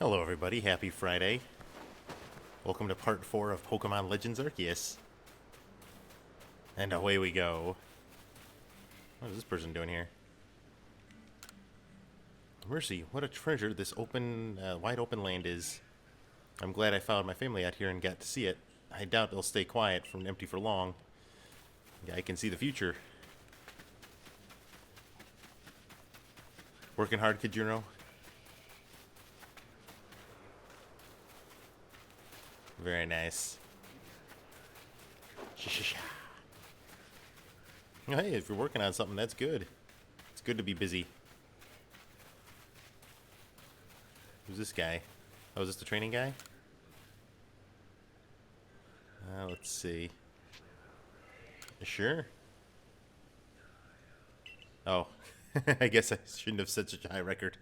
Hello everybody, happy Friday. Welcome to part 4 of Pokemon Legends Arceus. And away we go. What is this person doing here? Mercy, what a treasure this wide open land is. I'm glad I followed my family out here and got to see it. I doubt they'll stay quiet from empty for long. I can see the future. Working hard, Kid Juno? Very nice. Hey, if you're working on something, that's good. It's good to be busy. Who's this guy? Oh, is this the training guy? Let's see. Sure. Oh, I guess I shouldn't have set such a high record.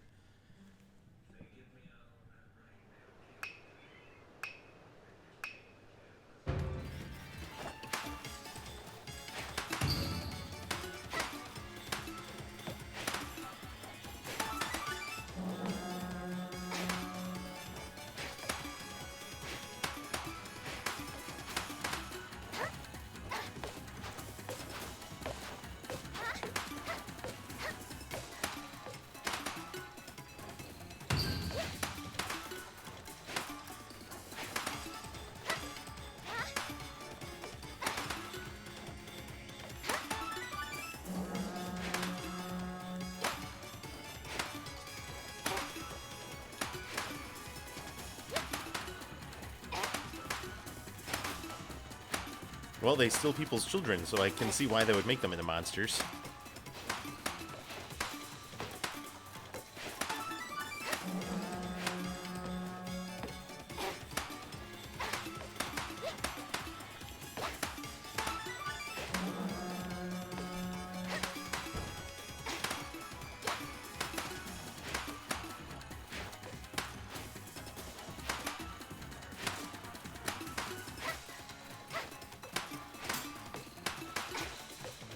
Well, they steal people's children, so I can see why they would make them into monsters.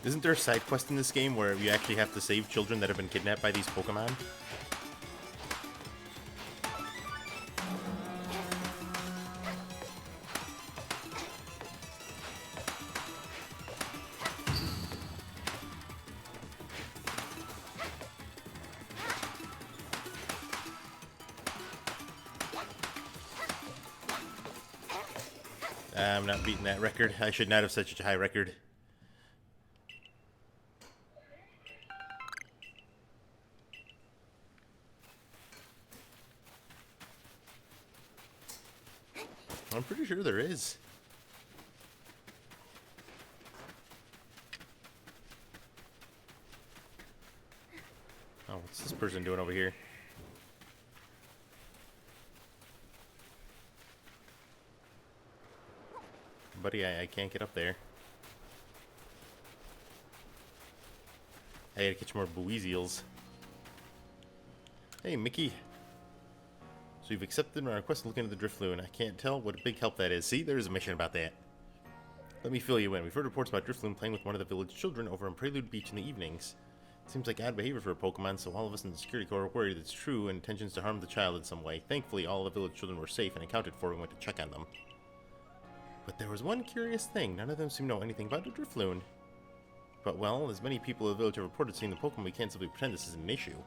Isn't there a side quest in this game where you actually have to save children that have been kidnapped by these Pokemon? I'm not beating that record. I should not have set such a high record. I'm pretty sure there is. Oh, what's this person doing over here? Buddy, I can't get up there. I gotta catch more Buizeals. Hey, Mickey. So you've accepted my request to look into the Drifloon. I can't tell what a big help that is. See, there's a mission about that. Let me fill you in. We've heard reports about Drifloon playing with one of the village children over on Prelude Beach in the evenings. Seems like odd behavior for a Pokemon, so all of us in the security corps are worried it's true and intentions to harm the child in some way. Thankfully, all the village children were safe and accounted for when we went to check on them. But there was one curious thing. None of them seem to know anything about the Drifloon. But, well, as many people in the village have reported seeing the Pokemon, we can't simply pretend this isn't an issue.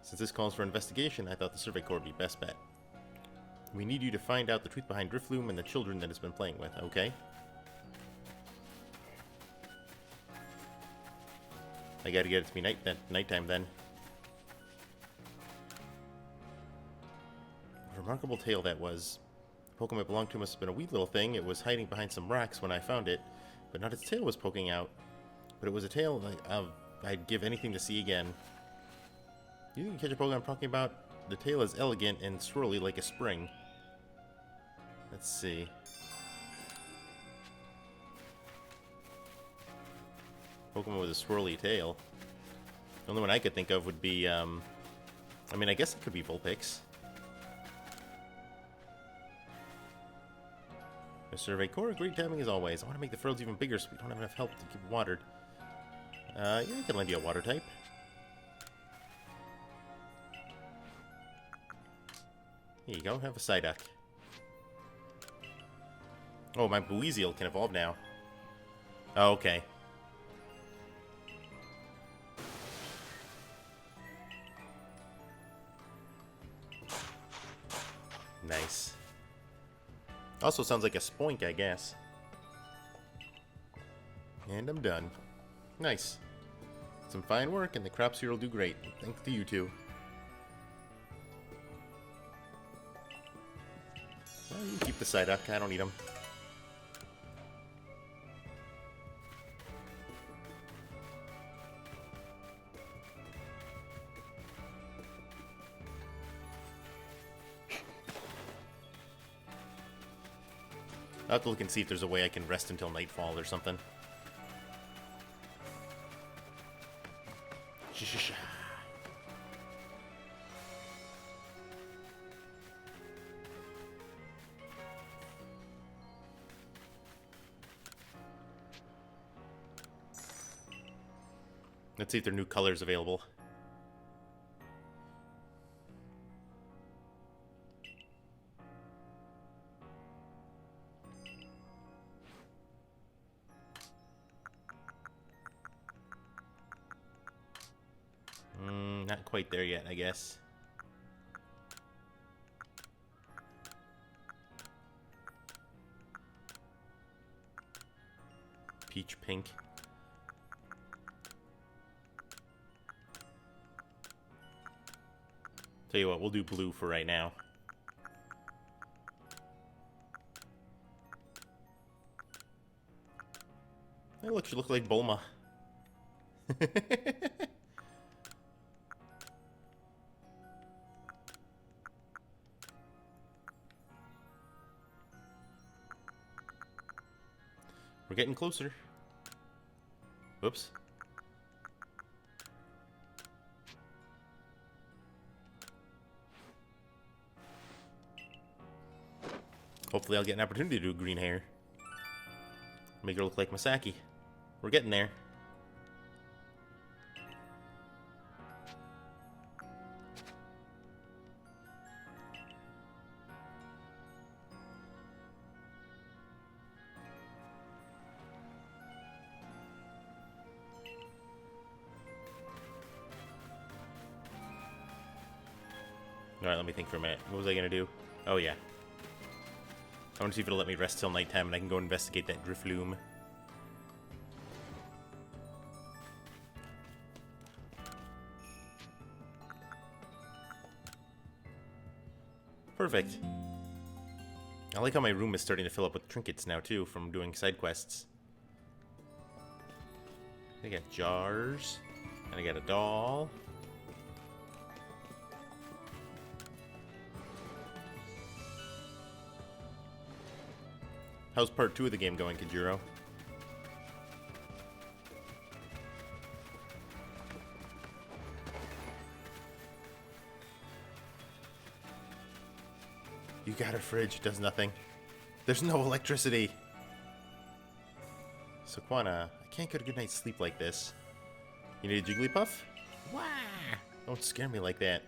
Since this calls for investigation, I thought the Survey Corps would be best bet. We need you to find out the truth behind Drifloon and the children that it's been playing with, okay? I gotta get it to be nighttime then. A remarkable tale that was. The Pokemon it belonged to must have been a wee little thing. It was hiding behind some rocks when I found it, but not its tail was poking out. But it was a tail I'd give anything to see again. You think you catch a Pokemon I'm talking about? The tail is elegant and swirly like a spring. Let's see. Pokemon with a swirly tail. The only one I could think of would be, I mean, I guess it could be Vulpix. The Survey Corps, great timing as always. I want to make the furrows even bigger so we don't have enough help to keep them watered. Yeah, I can lend you a water type. Here you go, have a Psyduck. Oh, my Buizel can evolve now. Oh, okay. Nice. Also sounds like a Spoink, I guess. And I'm done. Nice. Some fine work, and the crops here will do great. Thanks to you two. Well, you keep the Psyduck. I don't need them. I'll have to look and see if there's a way I can rest until nightfall or something. Let's see if there are new colors available. Not quite there yet, I guess. Peach pink. Tell you what, we'll do blue for right now. Hey, look, you look like Bulma. We're getting closer. Whoops. Hopefully I'll get an opportunity to do green hair. Make her look like Masaki. We're getting there. Alright, let me think for a minute. What was I gonna do? Oh, yeah. I want to see if it'll let me rest till nighttime and I can go investigate that Drifloon. Perfect. I like how my room is starting to fill up with trinkets now, too, from doing side quests. I got jars, and I got a doll. How's part 2 of the game going, Kajiro? You got a fridge, does nothing. There's no electricity. So, Quana, I can't get a good night's sleep like this. You need a Jigglypuff? Wah! Don't scare me like that.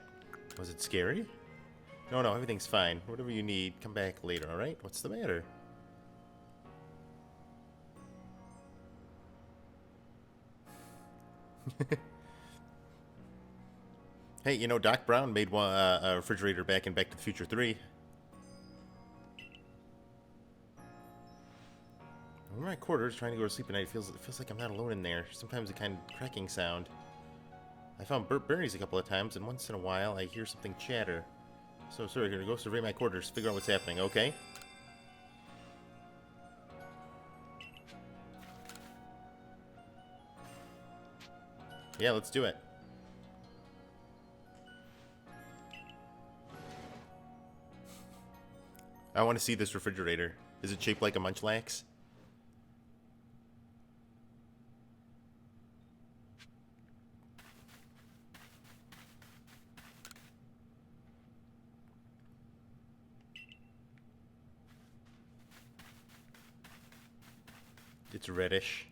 Was it scary? No, everything's fine. Whatever you need, come back later, alright? What's the matter? Hey, you know, Doc Brown made one, a refrigerator back in Back to the Future 3. I'm in my quarters trying to go to sleep at night. It feels like I'm not alone in there. Sometimes a kind of cracking sound. I found burnt berries a couple of times, and once in a while I hear something chatter. So, sorry, I'm gonna go survey my quarters, figure out what's happening, okay? Yeah, let's do it. I want to see this refrigerator. Is it shaped like a Munchlax? It's reddish.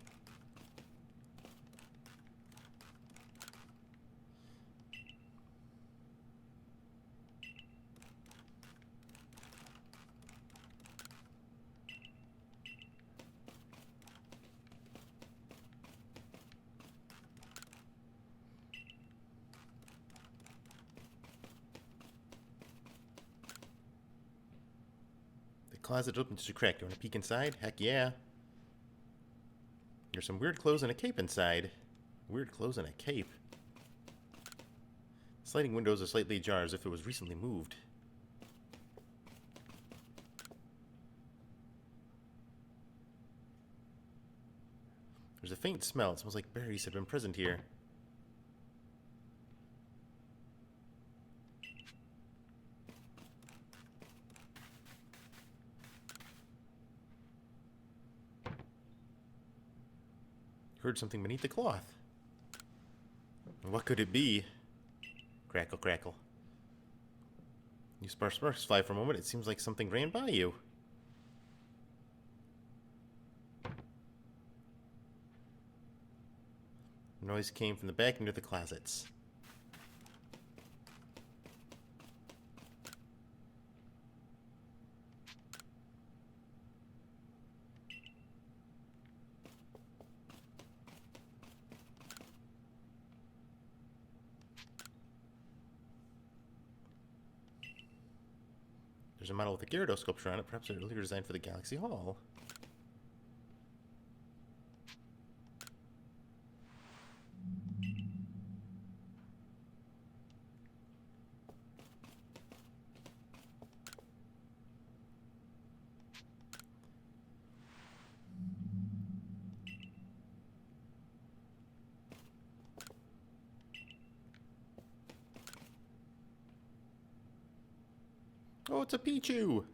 closet open just a crack. Do you want to peek inside? Heck yeah. There's some weird clothes and a cape inside. Weird clothes and a cape. Sliding windows are slightly ajar as if it was recently moved. There's a faint smell. It smells like berries have been present here. Heard something beneath the cloth. What could it be? Crackle, crackle. You sparks fly for a moment. It seems like something ran by you. The noise came from the back near the closets. There's a model with a Gyarados sculpture on it, perhaps an earlier design for the Galaxy Hall. Oh, it's a Pichu!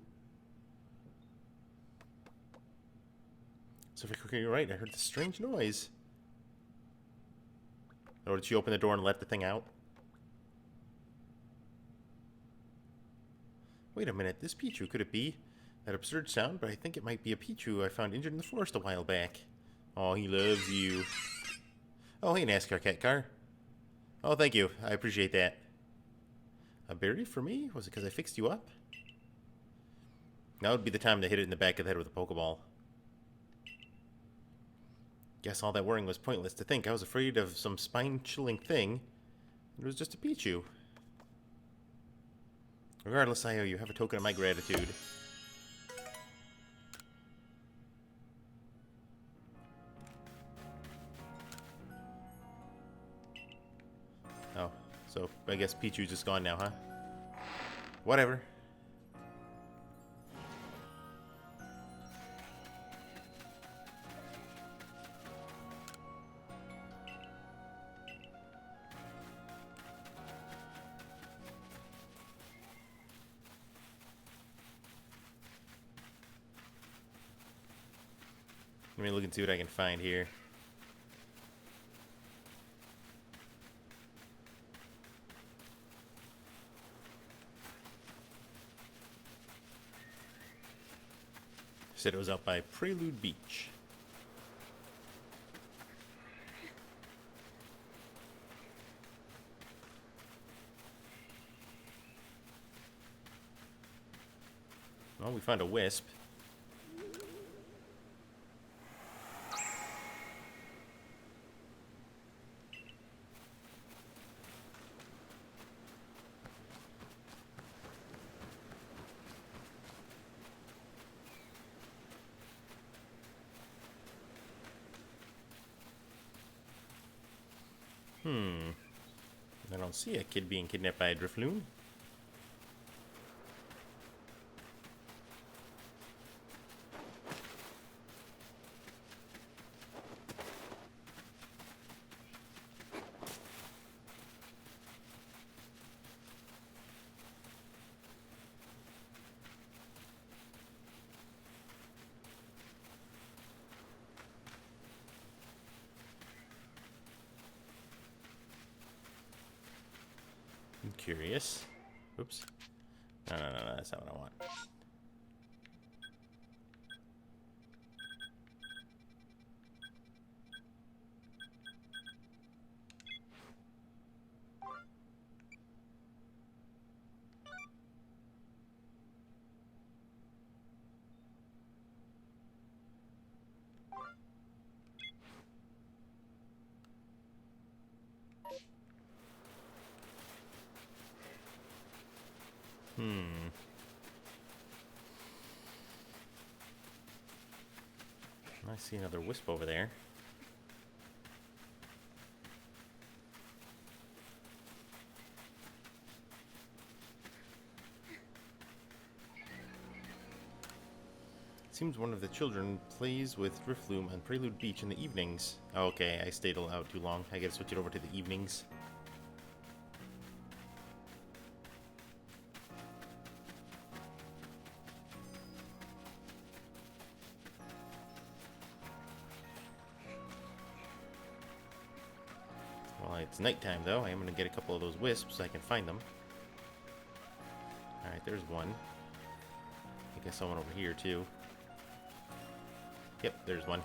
So if you're right, I heard this strange noise. Or did she open the door and let the thing out? Wait a minute, this Pichu, could it be? That absurd sound, but I think it might be a Pichu I found injured in the forest a while back. Oh, he loves you. Oh, hey, NASCAR cat car. Oh, thank you. I appreciate that. A berry for me? Was it because I fixed you up? Now would be the time to hit it in the back of the head with a Pokeball. Guess all that worrying was pointless. To think I was afraid of some spine-chilling thing. It was just a Pichu. Regardless, I owe you. Have a token of my gratitude. Oh, so I guess Pichu's just gone now, huh? Whatever. Let me look and see what I can find here. Said it was out by Prelude Beach. Well, we found a wisp. I don't see a kid being kidnapped by a Drifloon. I'm curious. Oops. No, that's not what I want. I see another wisp over there. Seems one of the children plays with Drifloom on Prelude Beach in the evenings. Oh, okay, I stayed out too long. I gotta switch it over to the evenings. Well, it's nighttime though. I am gonna get a couple of those wisps so I can find them. Alright, there's one. I think I saw one over here too. Yep, there's one.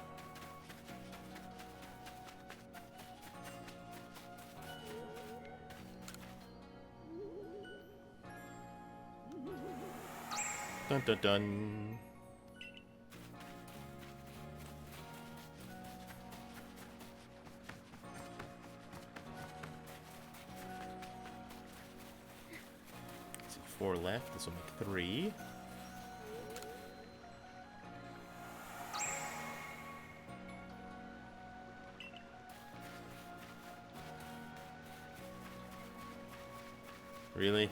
Dun dun dun. Let's see, 4 left. This will make 3. Really?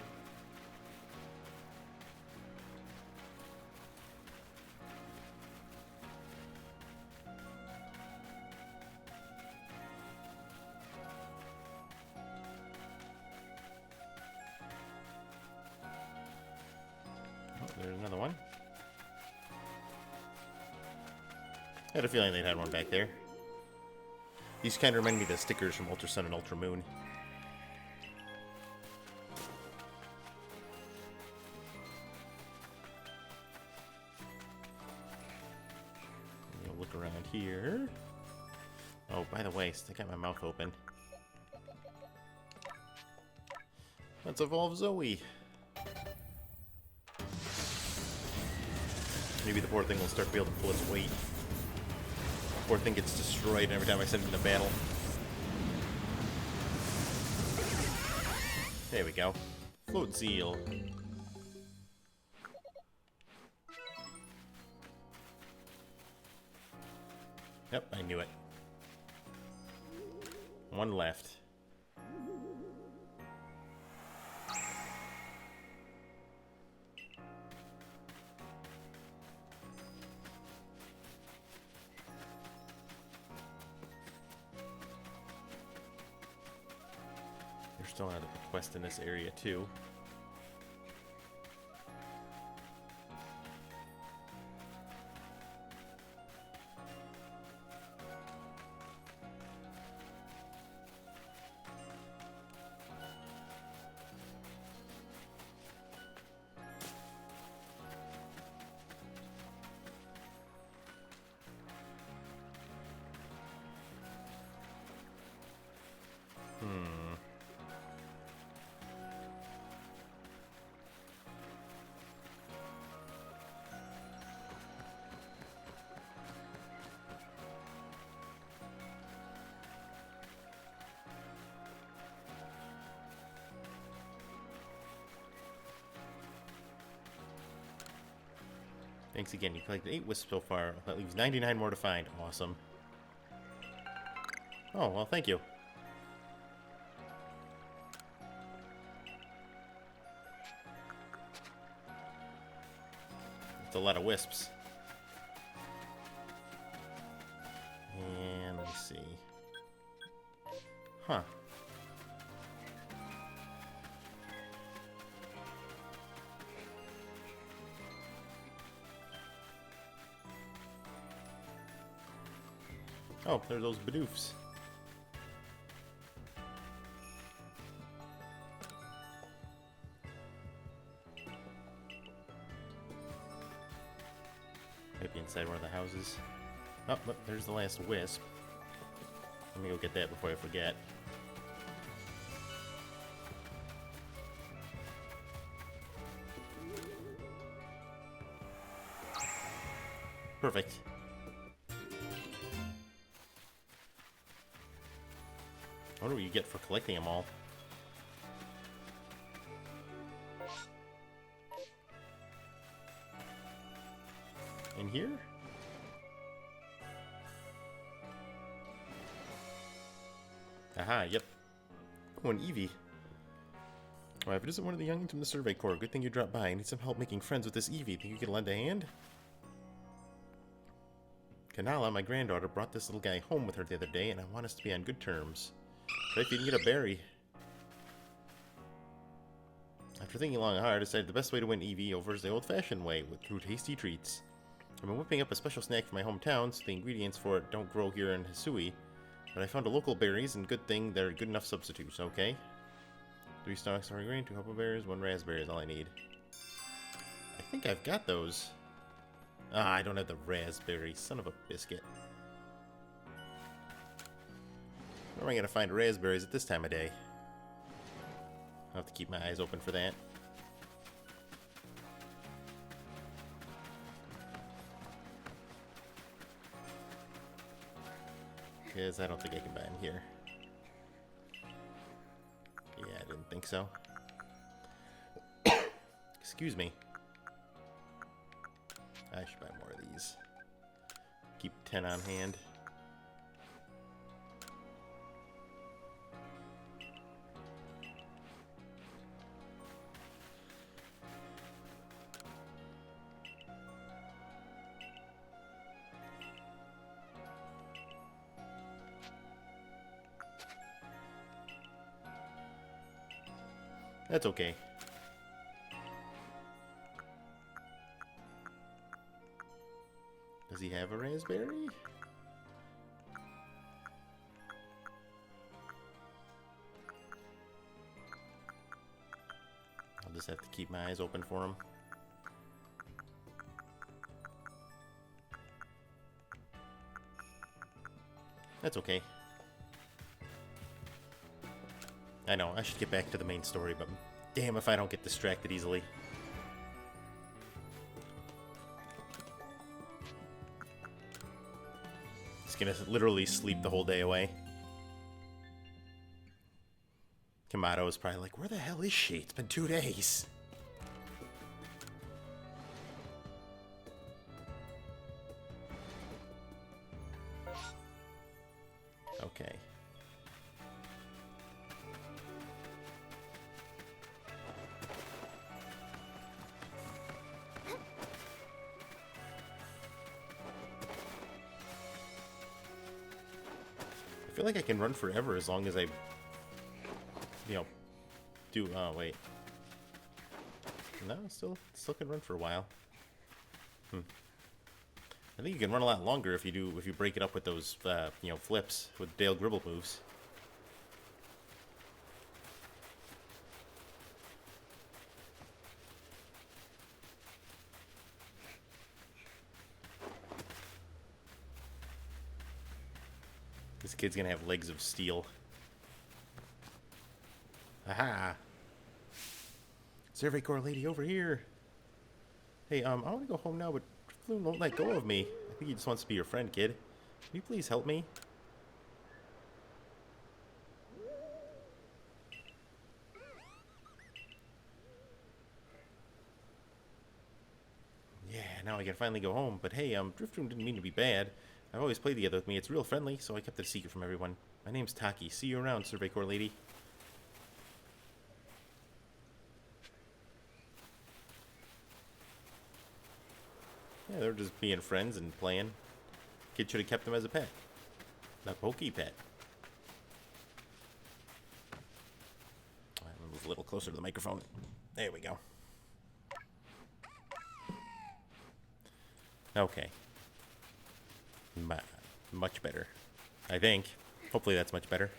Oh, there's another one. I had a feeling they'd had one back there. These kind of remind me of the stickers from Ultra Sun and Ultra Moon. Look around here. Oh, by the way, I got my mouth open. Let's evolve Zoe. Maybe the poor thing will start to be able to pull its weight. The poor thing gets destroyed every time I send it into battle. There we go. Float Seal. Yep, I knew it. One left. There's still another quest in this area too. Thanks again. You collected 8 wisps so far. That leaves 99 more to find. Awesome. Oh, well, thank you. It's a lot of wisps. And let me see. Huh. Oh, there are those Bidoofs. Might be inside one of the houses. Oh, look, there's the last wisp. Let me go get that before I forget. Perfect. I wonder what you get for collecting them all. In here? Aha, yep. Oh, an Eevee. Well, if it isn't one of the youngins from the Survey Corps, good thing you dropped by. I need some help making friends with this Eevee. Think you could lend a hand? Kanala, my granddaughter, brought this little guy home with her the other day, and I want us to be on good terms. Try if you can get a berry. After thinking long and hard, I decided the best way to win Eevee over is the old-fashioned way, through tasty treats. I've been whipping up a special snack for my hometown, so the ingredients for it don't grow here in Hisui, but I found a local berries, and good thing they're good enough substitutes, okay? 3 stalks of green, 2 huckleberries, 1 raspberry is all I need. I think I've got those. Ah, I don't have the raspberry. Son of a biscuit. Where am I going to find raspberries at this time of day? I'll have to keep my eyes open for that. Because I don't think I can buy them here. Yeah, I didn't think so. Excuse me. I should buy more of these. Keep 10 on hand. That's okay. Does he have a raspberry? I'll just have to keep my eyes open for him. That's okay. I know, I should get back to the main story, but damn if I don't get distracted easily. Just gonna literally sleep the whole day away. Kamado is probably like, where the hell is she? It's been 2 days. Okay. I feel like I can run forever as long as I, do. Oh wait, no, still can run for a while. I think you can run a lot longer if you break it up with those, flips with Dale Gribble moves. This kid's gonna have legs of steel. Aha! Survey Corps lady over here! Hey, I want to go home now, but Drifloon won't let go of me. I think he just wants to be your friend, kid. Can you please help me? Yeah, now I can finally go home. But hey, Drifloon didn't mean to be bad. I've always played together with me. It's real friendly, so I kept it a secret from everyone. My name's Taki. See you around, Survey Corps lady. Yeah, they're just being friends and playing. Kid should have kept them as a pet. A pokey pet. I'm gonna move a little closer to the microphone. There we go. Okay. Much better. I think. Hopefully that's much better.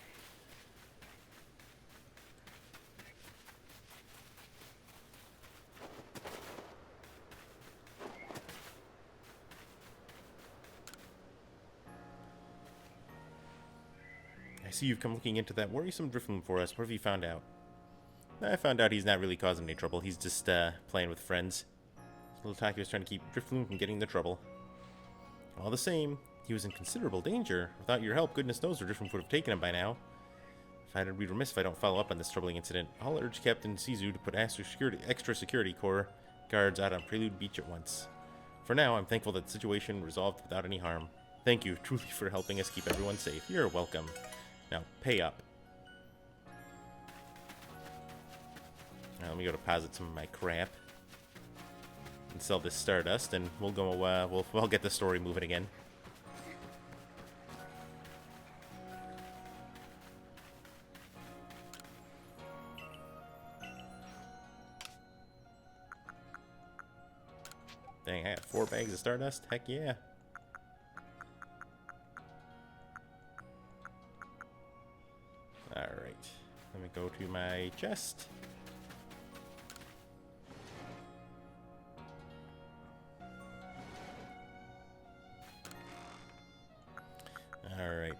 I see you've come looking into that worrisome Drifloon for us. What have you found out? I found out he's not really causing any trouble. He's just playing with friends. Little Taki was trying to keep Drifloon from getting into trouble. All the same, he was in considerable danger. Without your help, goodness knows where Drifloon would have taken him by now. I'd be remiss if I don't follow up on this troubling incident. I'll urge Captain Sizu to put extra security corps guards out on Prelude Beach at once. For now, I'm thankful that the situation resolved without any harm. Thank you, truly, for helping us keep everyone safe. You're welcome. Now, pay up. Let me go deposit some of my crap and sell this Stardust, and we'll go. We'll get the story moving again. Dang, I got 4 bags of Stardust. Heck yeah. Alright. Let me go to my chest. Alright.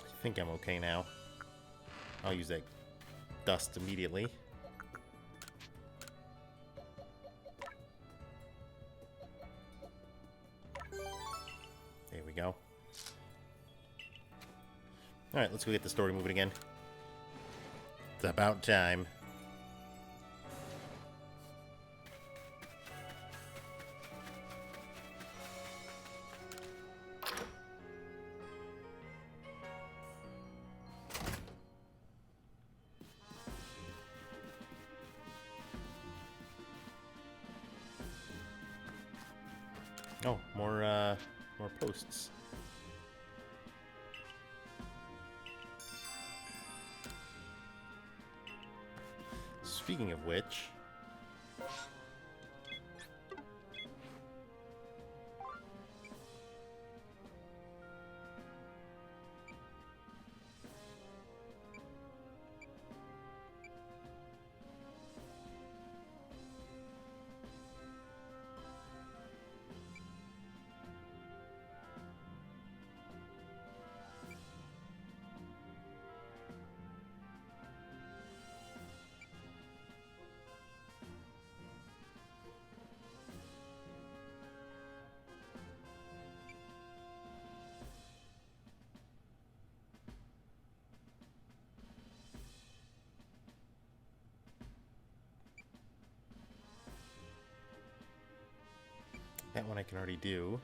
I think I'm okay now. I'll use that dust immediately. There we go. Alright, let's go get the story moving again. It's about time. Oh, more posts. Speaking of which, that one I can already do.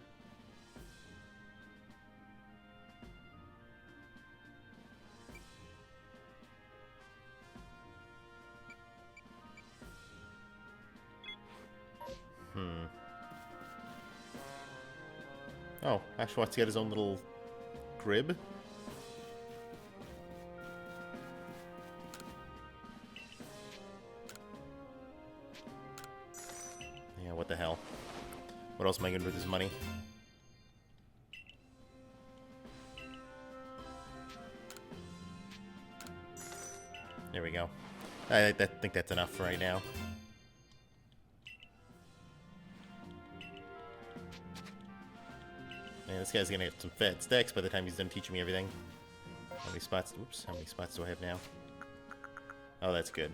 Oh, Ashwat's got his own little crib. Yeah, what the hell? What else am I going to do with this money? There we go. I think that's enough for right now. Man, this guy's gonna get some fat stacks by the time he's done teaching me everything. How many spots? Oops, how many spots do I have now? Oh, that's good.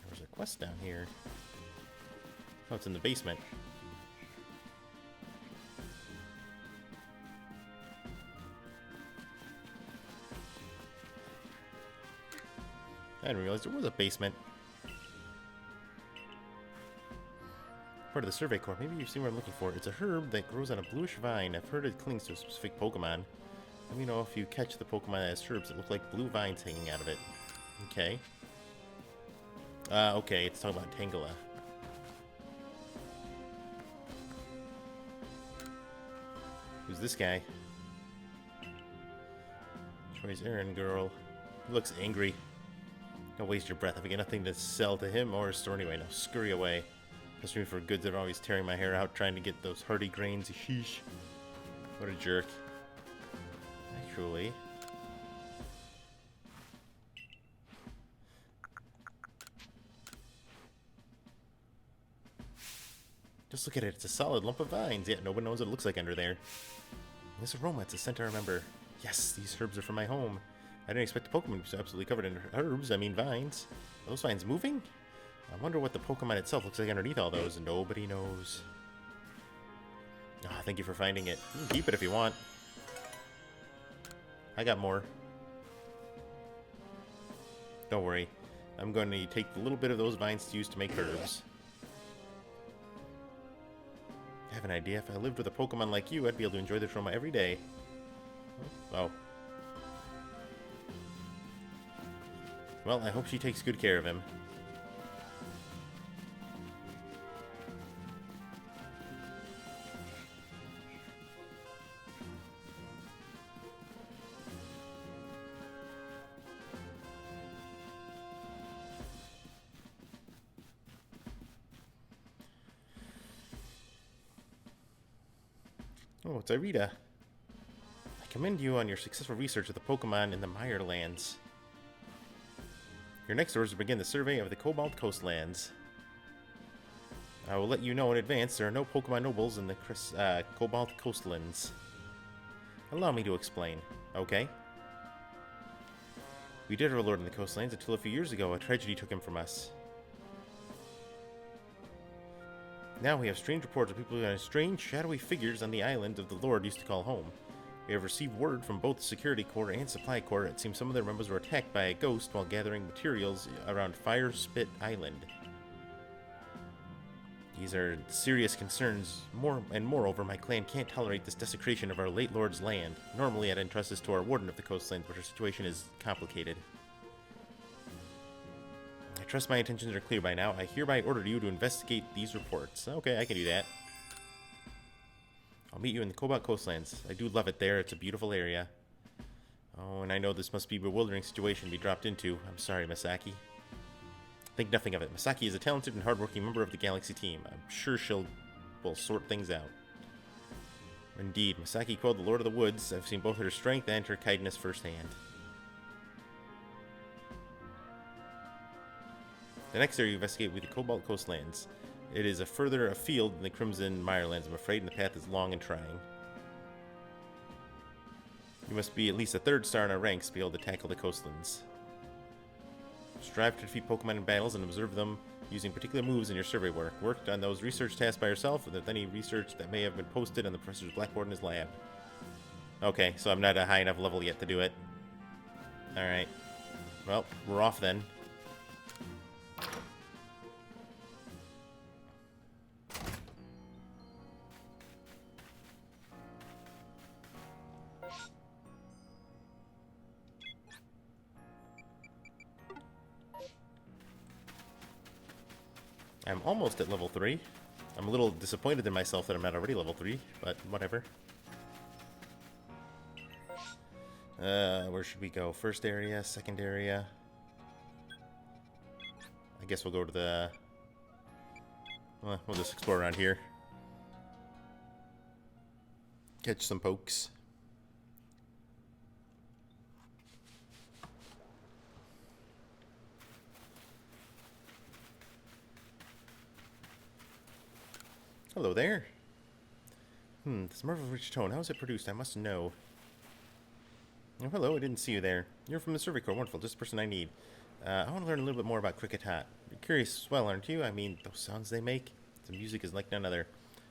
There's a quest down here. Oh, it's in the basement. I didn't realize there was a basement. Part of the Survey Corps. Maybe you've seen what I'm looking for. It's a herb that grows on a bluish vine. I've heard it clings to a specific Pokemon. Let me know if you catch the Pokemon that has herbs that look like blue vines hanging out of it. Okay. Okay, it's talking about Tangela. Who's this guy? Troy's errand girl. He looks angry. Don't waste your breath. If I get nothing to sell to him or his store anyway, no, scurry away. Pester me for goods that are always tearing my hair out, trying to get those hardy grains. Sheesh. What a jerk. truly. Just look at it. It's a solid lump of vines. Yet no one knows what it looks like under there. This aroma, it's a scent I remember. Yes, these herbs are from my home. I didn't expect the Pokemon to be so absolutely covered in herbs. I mean vines. Are those vines moving? I wonder what the Pokemon itself looks like underneath all those. Nobody knows. Ah, thank you for finding it. You can keep it if you want. I got more. Don't worry. I'm going to take a little bit of those vines to use to make herbs. I have an idea. If I lived with a Pokemon like you, I'd be able to enjoy the aroma every day. Oh. Well, I hope she takes good care of him. Oh, it's Irida. I commend you on your successful research of the Pokemon in the Mire Lands. Your next orders to begin the survey of the Cobalt Coastlands. I will let you know in advance there are no Pokemon nobles in the Cobalt Coastlands. Allow me to explain, okay? We did overlord in the coastlands until a few years ago a tragedy took him from us. Now we have strange reports of people who strange, shadowy figures on the island of the Lord used to call home. We have received word from both the Security Corps and Supply Corps. It seems some of their members were attacked by a ghost while gathering materials around Fire Spit Island. These are serious concerns. Moreover, my clan can't tolerate this desecration of our late Lord's land. Normally, I'd entrust this to our Warden of the Coastlands, but our situation is complicated. I trust my intentions are clear by now. I hereby order you to investigate these reports. Okay, I can do that. I'll meet you in the Cobalt Coastlands. I do love it there. It's a beautiful area. Oh, and I know this must be a bewildering situation to be dropped into. I'm sorry, Misaki. Think nothing of it. Misaki is a talented and hardworking member of the Galaxy team. I'm sure will sort things out. Indeed, Misaki quelled the Lord of the Woods. I've seen both her strength and her kindness firsthand. The next area you investigate will be the Cobalt Coastlands. It is a further afield than the Crimson Mirelands, I'm afraid, and the path is long and trying. You must be at least a 3rd star in our ranks to be able to tackle the coastlands. Strive to defeat Pokemon in battles and observe them using particular moves in your survey work. Worked on those research tasks by yourself, or with any research that may have been posted on the professor's blackboard in his lab. Okay, so I'm not a high enough level yet to do it. Alright. Well, we're off then. I'm almost at level 3. I'm a little disappointed in myself that I'm not already level 3, but whatever. Where should we go? First area, second area? I guess we'll go to the... Well, we'll just explore around here. Catch some pokes. Hello there. This marvel-rich tone, how is it produced? I must know. Oh, hello, I didn't see you there. You're from the Survey Corps. Wonderful, just the person I need. I want to learn a little bit more about Cricket Hot. You're curious as well, aren't you? I mean, those sounds they make. The music is like none other.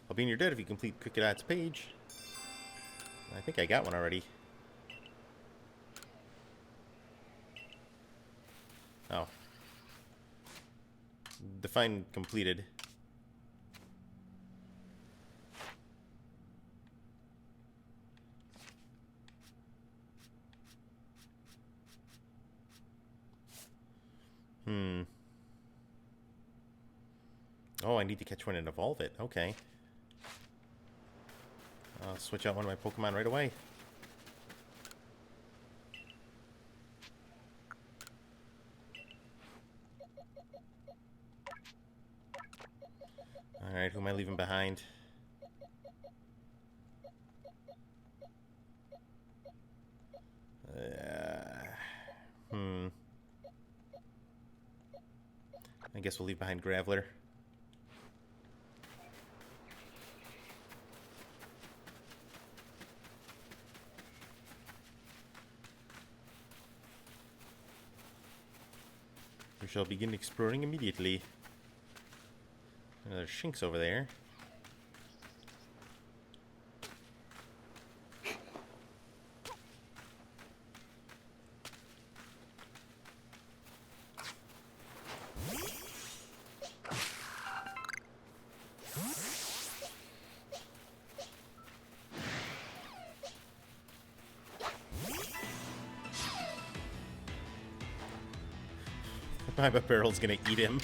I'll be in your debt if you complete Cricket Hot's page. I think I got one already. Oh. Define completed. Oh, I need to catch one and evolve it. Okay. I'll switch out one of my Pokemon right away. Alright, who am I leaving behind? guess we'll leave behind Graveler. We shall begin exploring immediately. Another Shinx over there. I bet Barrel's gonna eat him.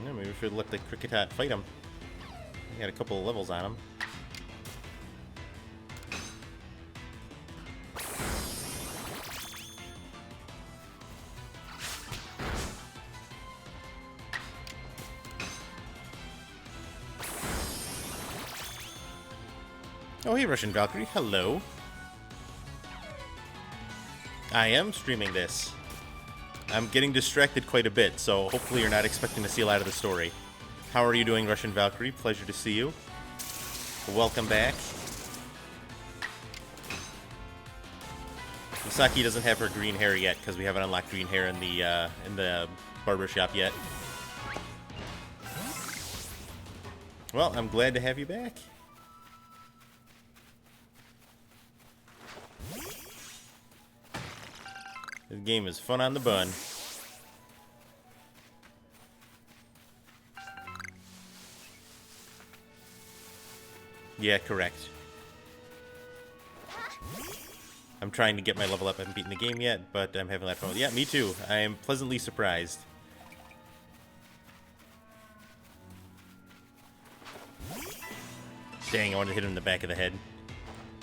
Yeah, maybe we should let the Cricketot fight him. He got a couple of levels on him. Oh, hey, Russian Valkyrie. Hello. I am streaming this. I'm getting distracted quite a bit, so hopefully you're not expecting to see a lot of the story. How are you doing, Russian Valkyrie? Pleasure to see you. Welcome back. Misaki doesn't have her green hair yet because we haven't unlocked green hair in the barbershop yet. Well, I'm glad to have you back. This game is fun on the bun. Yeah, correct. I'm trying to get my level up. I haven't beaten the game yet, but I'm having a lot of fun with it. Yeah, me too. I am pleasantly surprised. Dang, I wanted to hit him in the back of the head.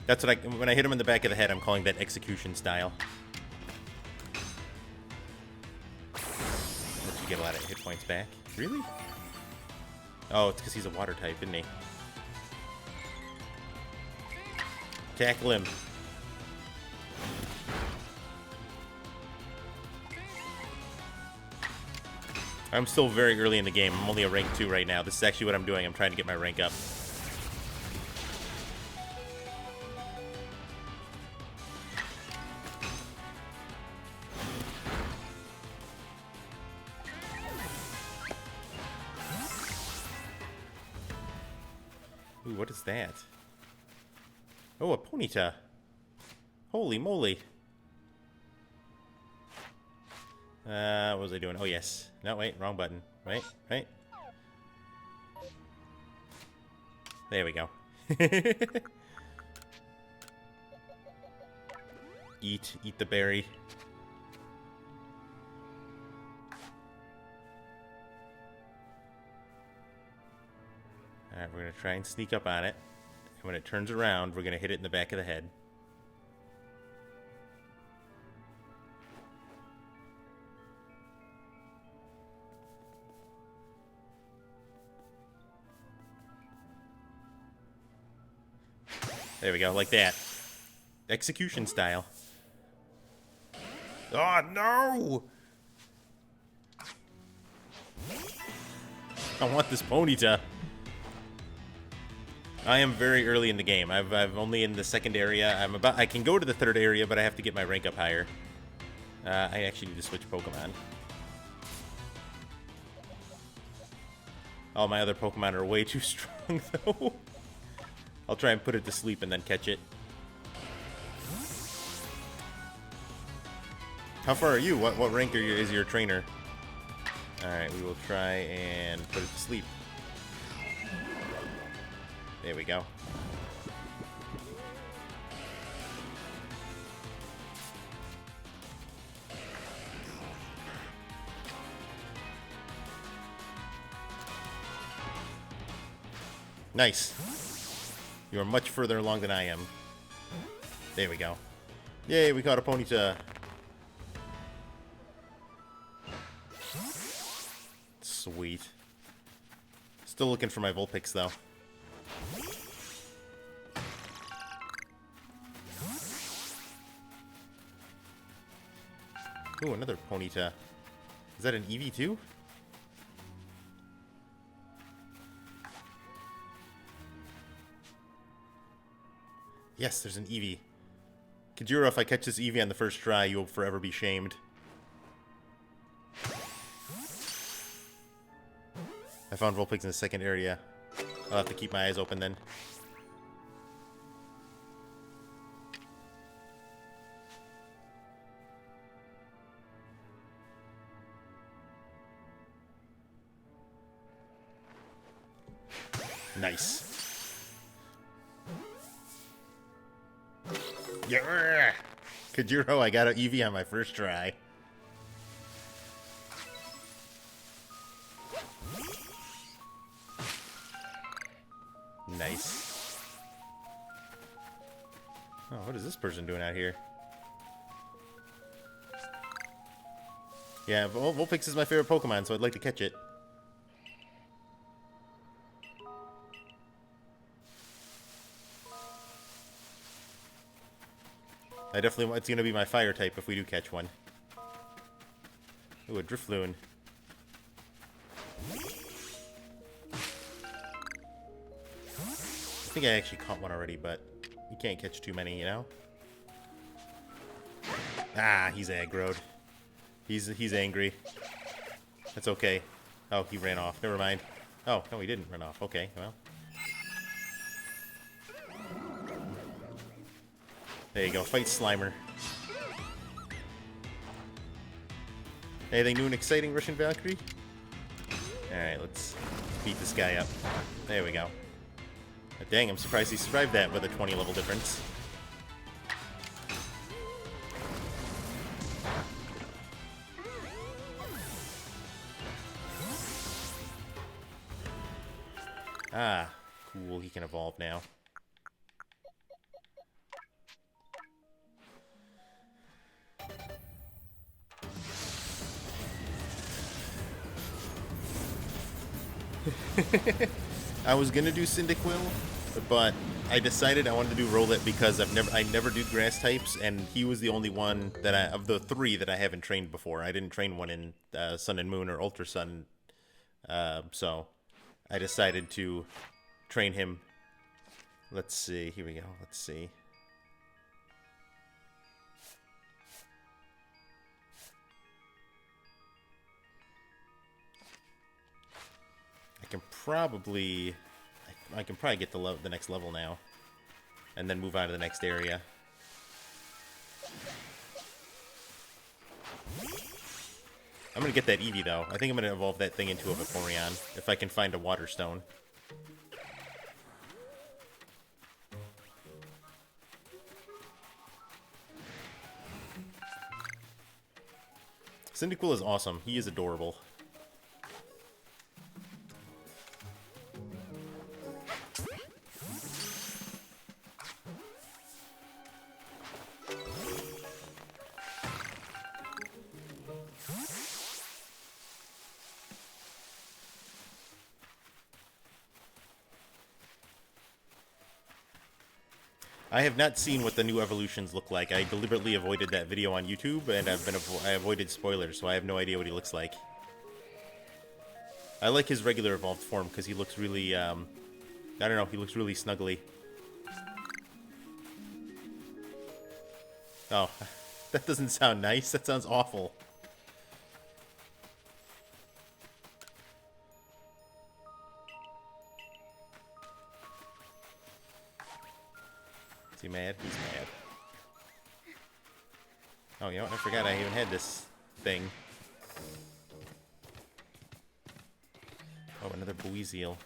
That's what when I hit him in the back of the head, I'm calling that execution style. Let you get a lot of hit points back. Really? Oh, it's because he's a water type, isn't he? Tackle him. I'm still very early in the game. I'm only a rank 2 right now. This is actually what I'm doing. I'm trying to get my rank up. Ooh, what is that? Oh, a Ponyta. Holy moly. What was I doing? Oh, yes. No, wait, wrong button. Right. There we go. Eat the berry. Alright, we're gonna try and sneak up on it. And when it turns around, we're gonna hit it in the back of the head. There we go, like that. Execution style. Oh, no! I want this Ponyta. I am very early in the game. I've only in the second area. I can go to the third area, but I have to get my rank up higher. I actually need to switch Pokemon. All my other Pokemon are way too strong, though. I'll try and put it to sleep and then catch it. How far are you? What rank is your trainer? Alright, we will try and put it to sleep. There we go. Nice. You are much further along than I am. There we go. Yay, we caught a Ponyta. Sweet. Still looking for my Vulpix, though. Ooh, another Ponyta. Is that an Eevee, too? Yes, there's an Eevee. Kajiro, if I catch this Eevee on the first try, you will forever be shamed. I found Vulpix in the second area. I'll have to keep my eyes open then. Nice. Yeah. Kajiro, I got an Eevee on my first try. Nice. Oh, what is this person doing out here? Yeah, Vulpix is my favorite Pokemon, so I'd like to catch it. I definitely, it's going to be my fire type if we do catch one. Ooh, a Drifloon. I think I actually caught one already, but you can't catch too many, you know? Ah, he's aggroed. He's angry. That's okay. Oh, he ran off. Never mind. Oh, no, he didn't run off. Okay, well. There you go. Fight Slimer. Anything new and exciting, Russian Valkyrie? Alright, let's beat this guy up. There we go. Dang, I'm surprised he survived that with a 20 level difference. Ah, cool. He can evolve now. I was gonna do Cyndaquil, but I decided I wanted to do Rowlet because I never do grass types, and he was the only one that of the three that I haven't trained before. I didn't train one in Sun and Moon or Ultra Sun, so I decided to train him. Let's see. Here we go. Let's see. I can probably get the next level now, and then move on to the next area. I'm gonna get that Eevee though. I think I'm gonna evolve that thing into a Vaporeon if I can find a Water Stone. Cyndaquil is awesome. He is adorable. I have not seen what the new evolutions look like. I deliberately avoided that video on YouTube, and I avoided spoilers, so I have no idea what he looks like. I like his regular evolved form because he looks really, I don't know, he looks really snuggly. Oh, that doesn't sound nice. That sounds awful. Is he mad? He's mad. Oh, you know what? I forgot I even had this thing. Oh, another Buizel.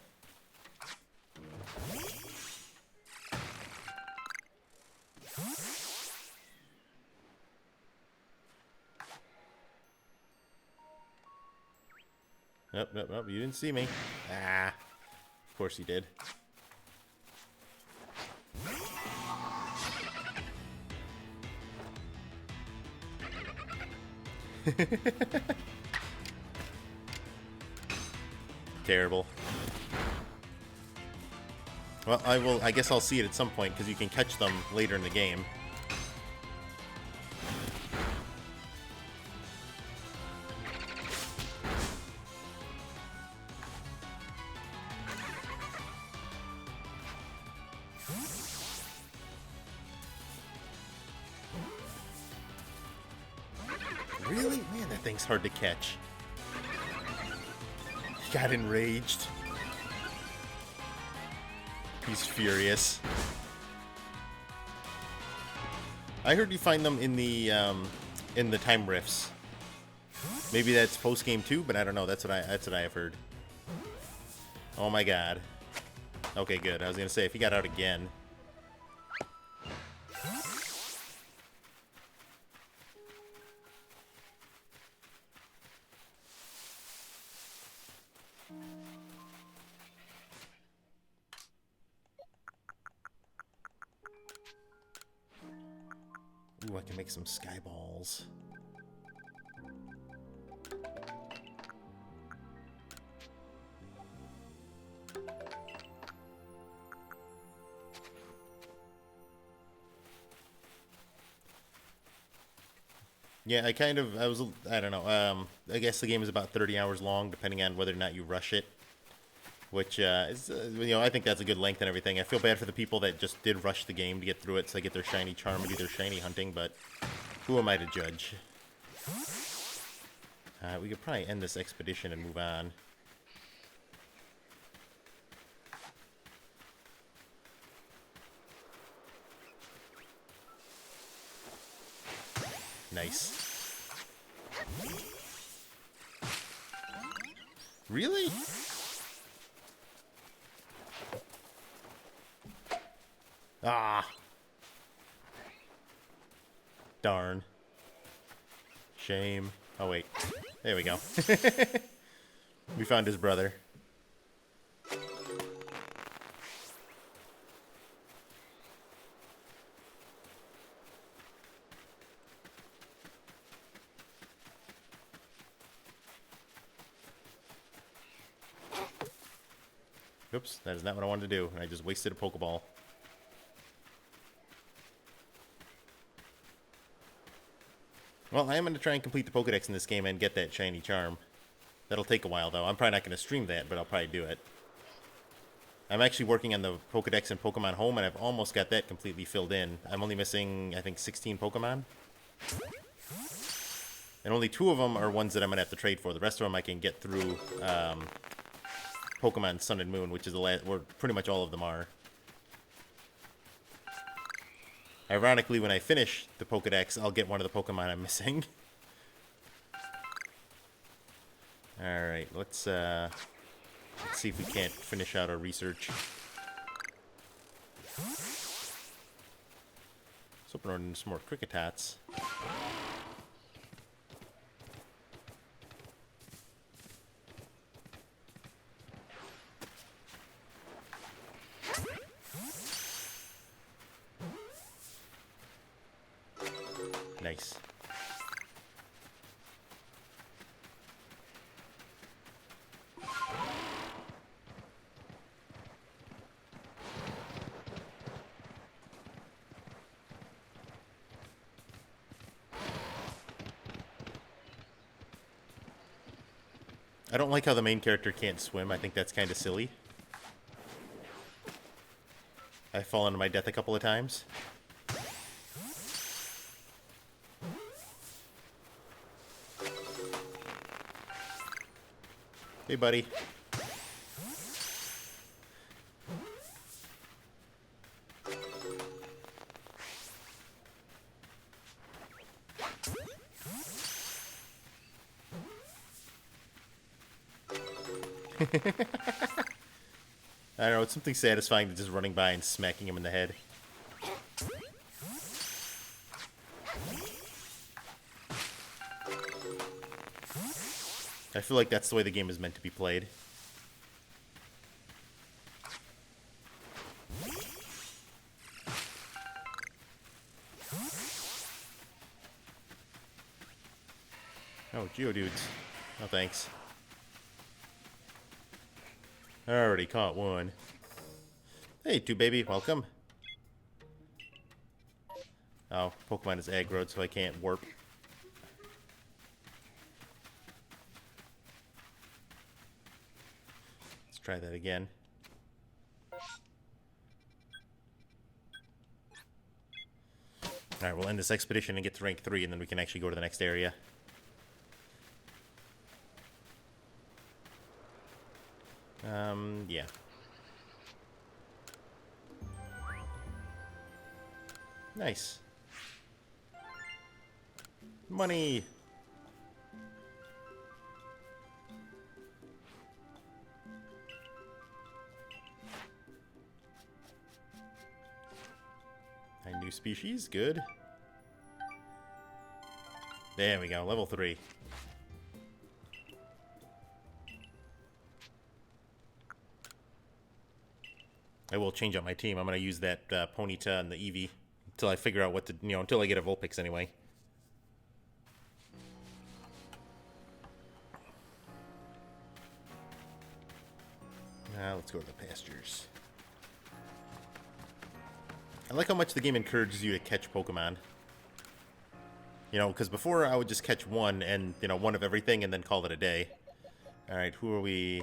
Nope, nope, nope. You didn't see me. Ah. Of course you did. Terrible. Well, I guess I'll see it at some point, because you can catch them later in the game. Really? Man, that thing's hard to catch. He got enraged. He's furious. I heard you find them in the time rifts. Maybe that's post game too, but I don't know. That's what I have heard. Oh my god. Okay, good. I was gonna say if he got out again. Ooh, I can make some sky balls. Yeah, I don't know. I guess the game is about 30 hours long, depending on whether or not you rush it. Which is, I think that's a good length and everything. I feel bad for the people that just did rush the game to get through it so they get their shiny charm and do their shiny hunting, but who am I to judge? We could probably end this expedition and move on. Nice. Really? Ah. Darn. Shame. Oh, wait. There we go. We found his brother. Oops, that is not what I wanted to do. I just wasted a Pokeball. Well, I am going to try and complete the Pokedex in this game and get that shiny charm. That'll take a while, though. I'm probably not going to stream that, but I'll probably do it. I'm actually working on the Pokedex in Pokemon Home, and I've almost got that completely filled in. I'm only missing, I think, 16 Pokemon. And only 2 of them are ones that I'm going to have to trade for. The rest of them I can get through Pokemon Sun and Moon, which is the last, where pretty much all of them are. Ironically, when I finish the Pokedex, I'll get one of the Pokemon I'm missing. Alright, let's see if we can't finish out our research. Let's open up some more Cricketats. Nice. I don't like how the main character can't swim. I think that's kind of silly. I've fallen to my death a couple of times. Hey, buddy. I don't know, it's something satisfying to just running by and smacking him in the head. I feel like that's the way the game is meant to be played. Oh, Geodudes. No thanks. I already caught one. Hey, two baby, welcome. Oh, Pokemon is aggroed, so I can't warp. Let's try that again. Alright, we'll end this expedition and get to rank 3, and then we can actually go to the next area. Yeah. Nice. Money! A new species, good. There we go, level 3. I will change out my team. I'm going to use that Ponyta and the Eevee until I figure out what to, until I get a Vulpix anyway. Now let's go to the pastures. I like how much the game encourages you to catch Pokemon. Because before I would just catch one and, one of everything and then call it a day. Alright, who are we?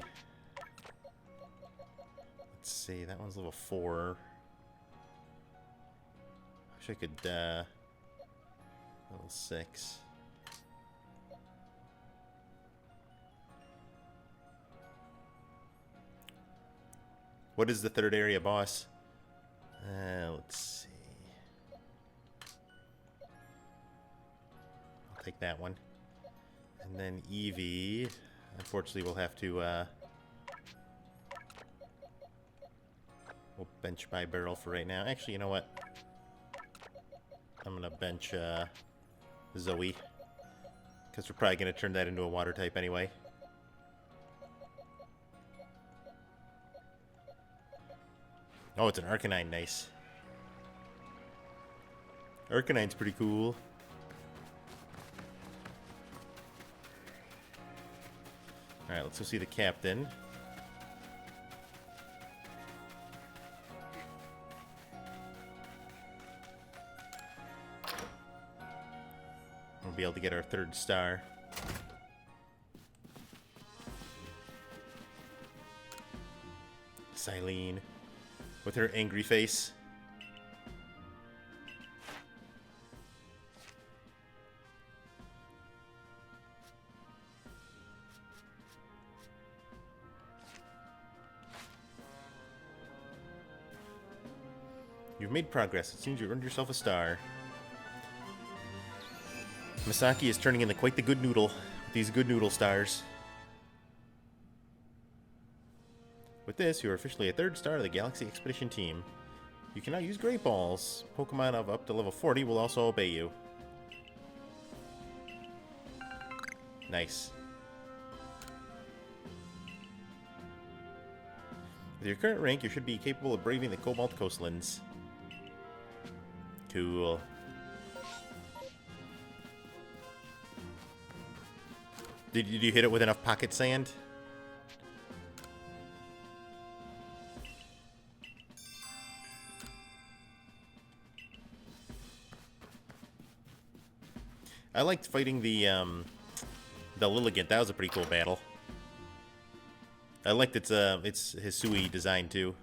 Let's see, that one's level 4. Wish I could, level 6. What is the third area boss? Let's see. I'll take that one. And then Eevee. Unfortunately, we'll have to, we'll bench my barrel for right now. Actually, you know what? I'm gonna bench, Zoe. Because we're probably gonna turn that into a water type anyway. Oh, it's an Arcanine, nice. Arcanine's pretty cool. Alright, let's go see the captain. We'll be able to get our 3rd star. Silene. With her angry face. You've made progress. It seems you've earned yourself a star. Misaki is turning into quite the good noodle with these good noodle stars. With this, you are officially a 3rd star of the Galaxy Expedition team. You can now use Great Balls. Pokemon of up to level 40 will also obey you. Nice. With your current rank, you should be capable of braving the Cobalt Coastlands. Cool. Did you hit it with enough pocket sand? I liked fighting the Lilligant. That was a pretty cool battle. I liked its Hisui design too.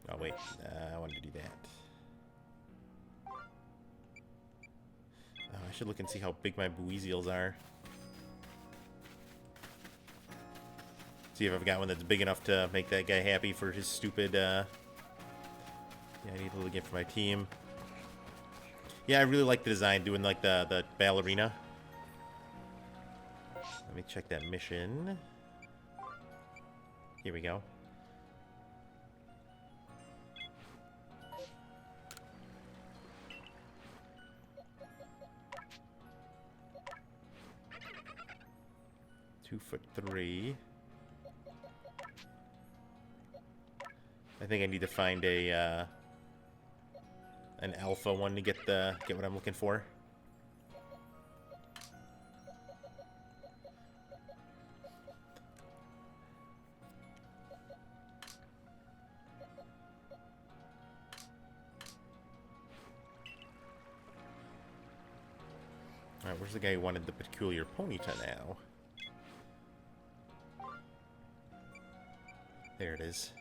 Oh wait, I wanted to do that. Oh, I should look and see how big my Buizials are. See if I've got one that's big enough to make that guy happy for his stupid, Yeah, I need a little gift for my team. Yeah, I really like the design, doing like the ballerina. Let me check that mission. Here we go. .2'3". I think I need to find a an alpha one to get what I'm looking for. Alright, where's the guy who wanted the peculiar Ponyta now? There it is.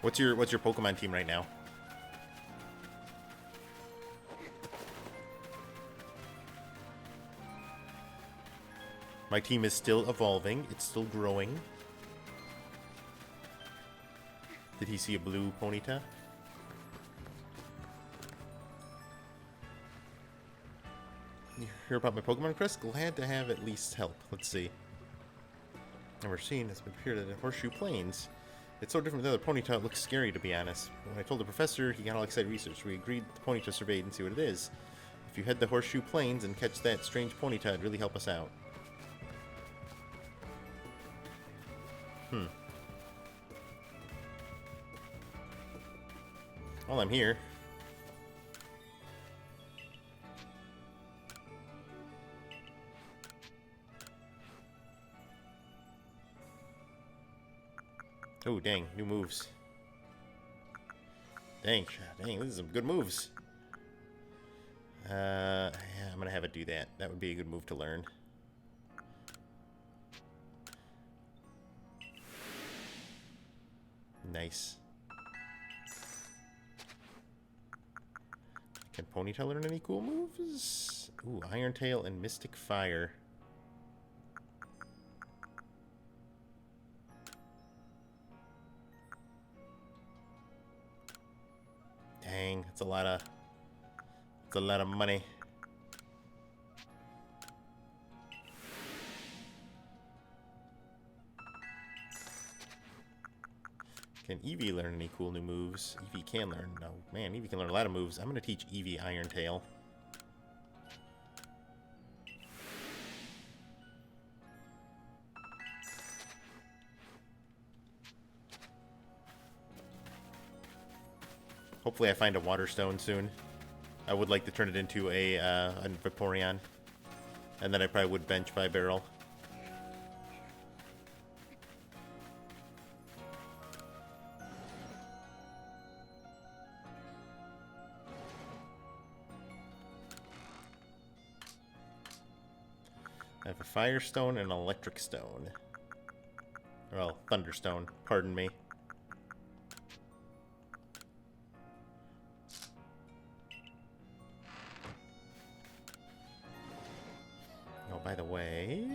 What's your Pokemon team right now? My team is still evolving. It's still growing. Did he see a blue Ponyta? You hear about my Pokemon quest? Glad to have at least help. Let's see. And we're seeing it's appeared at the Horseshoe Plains. It's so different than the other Ponyta, it looks scary to be honest. When I told the professor, he got all excited research. We agreed the Ponyta surveyed and see what it is. If you head to Horseshoe Plains and catch that strange Ponyta, it'd really help us out. While I'm here. Oh, dang. New moves. Dang, this is some good moves. Yeah, I'm gonna have it do that. That would be a good move to learn. Nice. Can Ponyta learn any cool moves? Ooh, Iron Tail and Mystic Fire. Dang, that's a lot of money. Can Eevee learn any cool new moves? Eevee can learn. No, man, Eevee can learn a lot of moves. I'm gonna teach Eevee Iron Tail. Hopefully I find a Water Stone soon. I would like to turn it into a Vaporeon. And then I probably would bench by barrel. I have a Firestone and an Electric Stone. Well, Thunderstone, pardon me. Oh, by the way...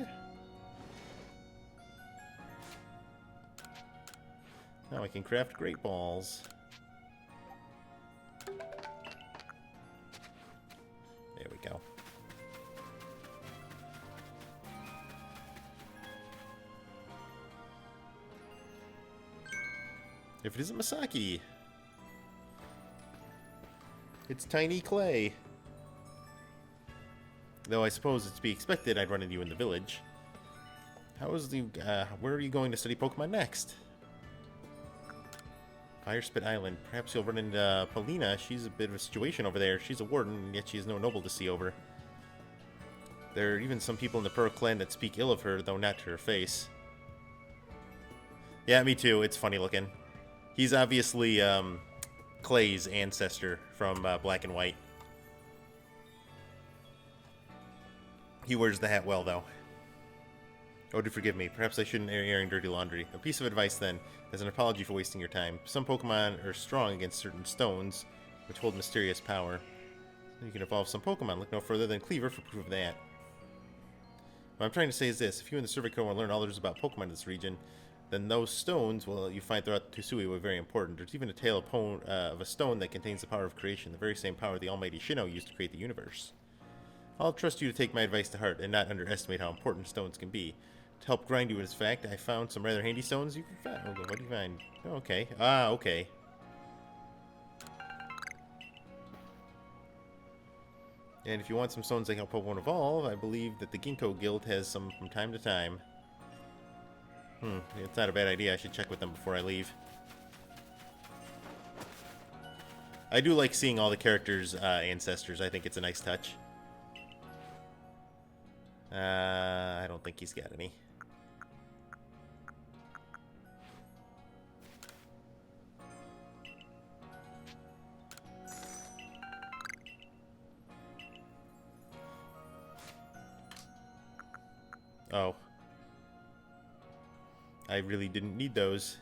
now I can craft Great Balls. There we go. If it isn't Masaki, it's Tiny Clay. Though I suppose it's to be expected I'd run into you in the village. How is the, where are you going to study Pokemon next? Firespit Island. Perhaps you'll run into Paulina. She's a bit of a situation over there. She's a warden, and yet she has no noble to see over. There are even some people in the Pearl clan that speak ill of her, though not to her face. Yeah, me too. It's funny looking. He's obviously Clay's ancestor from Black and White. He wears the hat well, though. Oh, do forgive me. Perhaps I shouldn't airing dirty laundry. A piece of advice, then, as an apology for wasting your time. Some Pokemon are strong against certain stones, which hold mysterious power. You can evolve some Pokemon. Look no further than Cleaver for proof of that. What I'm trying to say is this. If you and the Survey Corps want to learn all there is about Pokemon in this region, then those stones, well, you find throughout Tusui were very important. There's even a tale of a stone that contains the power of creation, the very same power the almighty Sinnoh used to create the universe. I'll trust you to take my advice to heart and not underestimate how important stones can be. To help grind you with this fact, I found some rather handy stones you can find. Okay, what do you find? Oh, okay. Ah, okay. And if you want some stones that help Pokemon evolve, I believe that the Ginkgo Guild has some from time to time. It's not a bad idea. I should check with them before I leave. I do like seeing all the characters' ancestors. I think it's a nice touch. I don't think he's got any. Oh. I really didn't need those.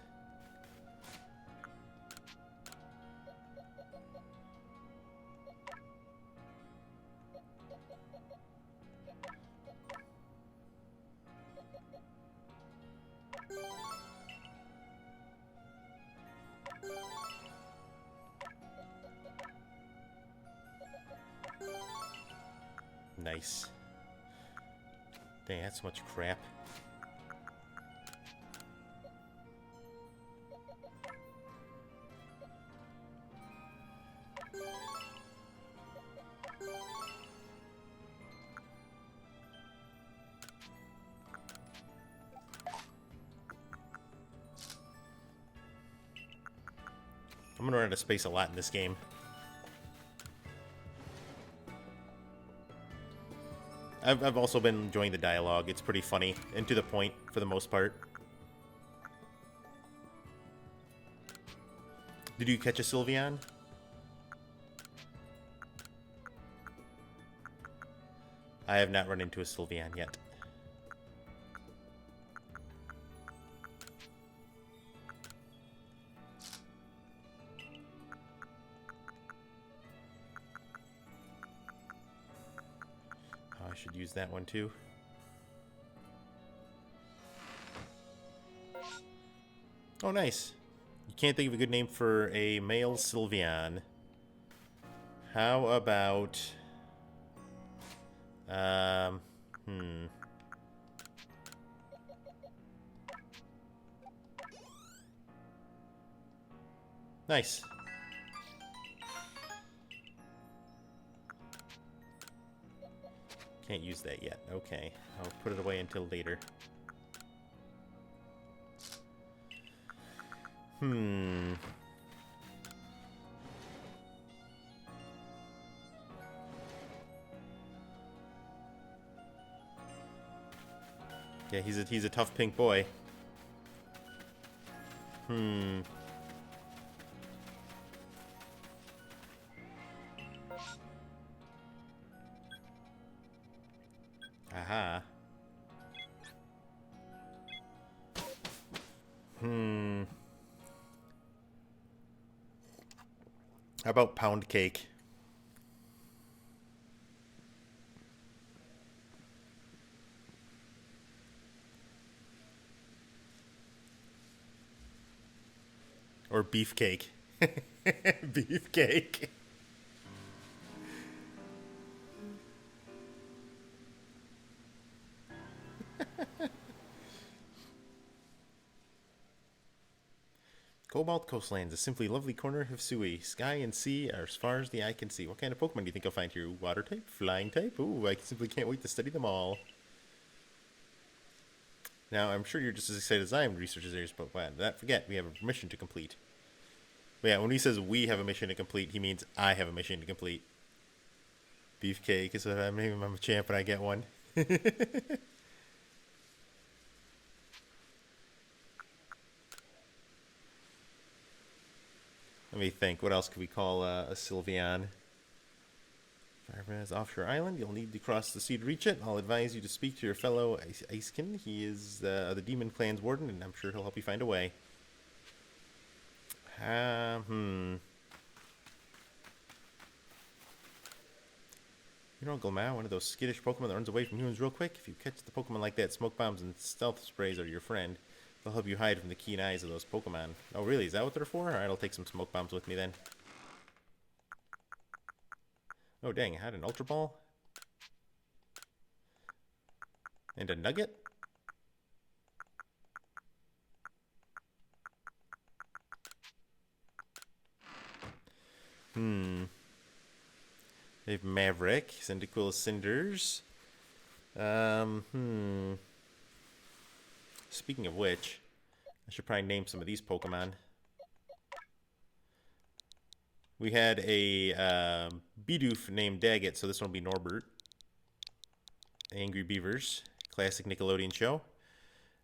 Nice. Dang, that's so much crap. I'm gonna run out of space a lot in this game. I've also been enjoying the dialogue. It's pretty funny and to the point for the most part. Did you catch a Sylveon? I have not run into a Sylveon yet. I should use that one too. Oh, nice. You can't think of a good name for a male Sylveon. How about... Nice. Can't use that yet. Okay. I'll put it away until later. Yeah, he's a tough pink boy. Aha. How about pound cake? Or beefcake? Beefcake. Cobalt Coastlands, a simply lovely corner of Sui. Sky and sea are as far as the eye can see. What kind of Pokemon do you think I'll find here? Water type? Flying type? Ooh, I simply can't wait to study them all. Now, I'm sure you're just as excited as I am to research this area's Pokemon. Not forget, we have a mission to complete. But yeah, when he says we have a mission to complete, he means I have a mission to complete. Beefcake is what I'm naming. I'm a champ when I get one. Let me think. What else could we call a Sylveon? Fireman's offshore island. You'll need to cross the sea to reach it. I'll advise you to speak to your fellow Icekin. He is the Demon Clan's warden, and I'm sure he'll help you find a way. You know, Glamau, one of those skittish Pokemon that runs away from humans real quick? If you catch the Pokemon like that, smoke bombs and stealth sprays are your friend. They'll help you hide from the keen eyes of those Pokemon. Oh, really? Is that what they're for? Alright, I'll take some smoke bombs with me then. Oh, dang. I had an Ultra Ball? And a Nugget? They have Maverick, Cyndaquil, Cinders. Speaking of which, I should probably name some of these Pokemon. We had a Bidoof named Daggett, so this one will be Norbert. Angry Beavers, classic Nickelodeon show.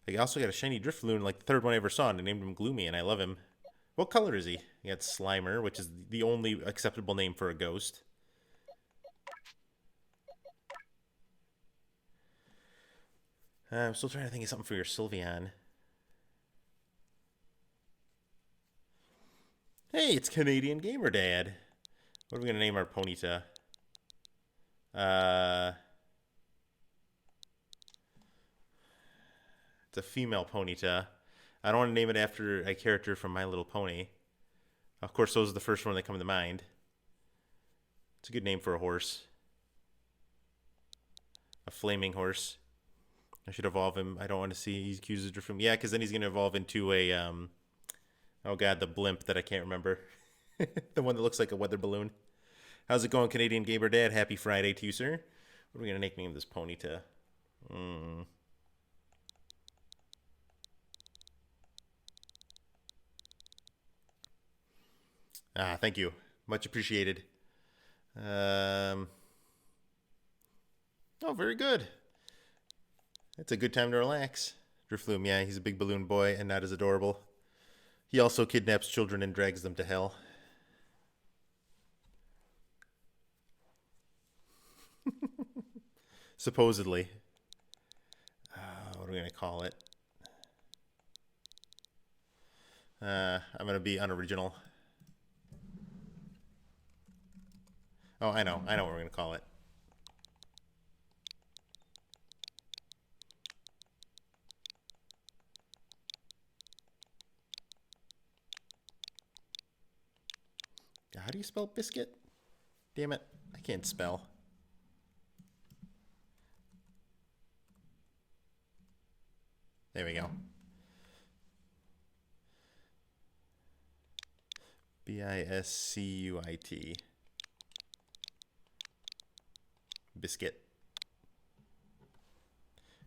I also got a shiny Drifloon, like the third one I ever saw, and I named him Gloomy, and I love him. What color is he? He got Slimer, which is the only acceptable name for a ghost. I'm still trying to think of something for your Sylveon. Hey, it's Canadian Gamer Dad. What are we going to name our Ponyta? It's a female Ponyta. I don't want to name it after a character from My Little Pony. Of course, those are the first one that come to mind. It's a good name for a horse. A flaming horse. I should evolve him. I don't want to see he's accused of from. Yeah, because then he's going to evolve into a oh god, the blimp that I can't remember. The one that looks like a weather balloon. How's it going, Canadian Gamer Dad? Happy Friday to you, sir. What are we going to nickname this Ponyta? Thank you. Much appreciated. Oh, very good. It's a good time to relax. Drifloon, yeah, he's a big balloon boy and not as adorable. He also kidnaps children and drags them to hell. Supposedly. What are we going to call it? I'm going to be unoriginal. Oh, I know what we're going to call it. How do you spell biscuit? Damn it, I can't spell. There we go. Biscuit. Biscuit.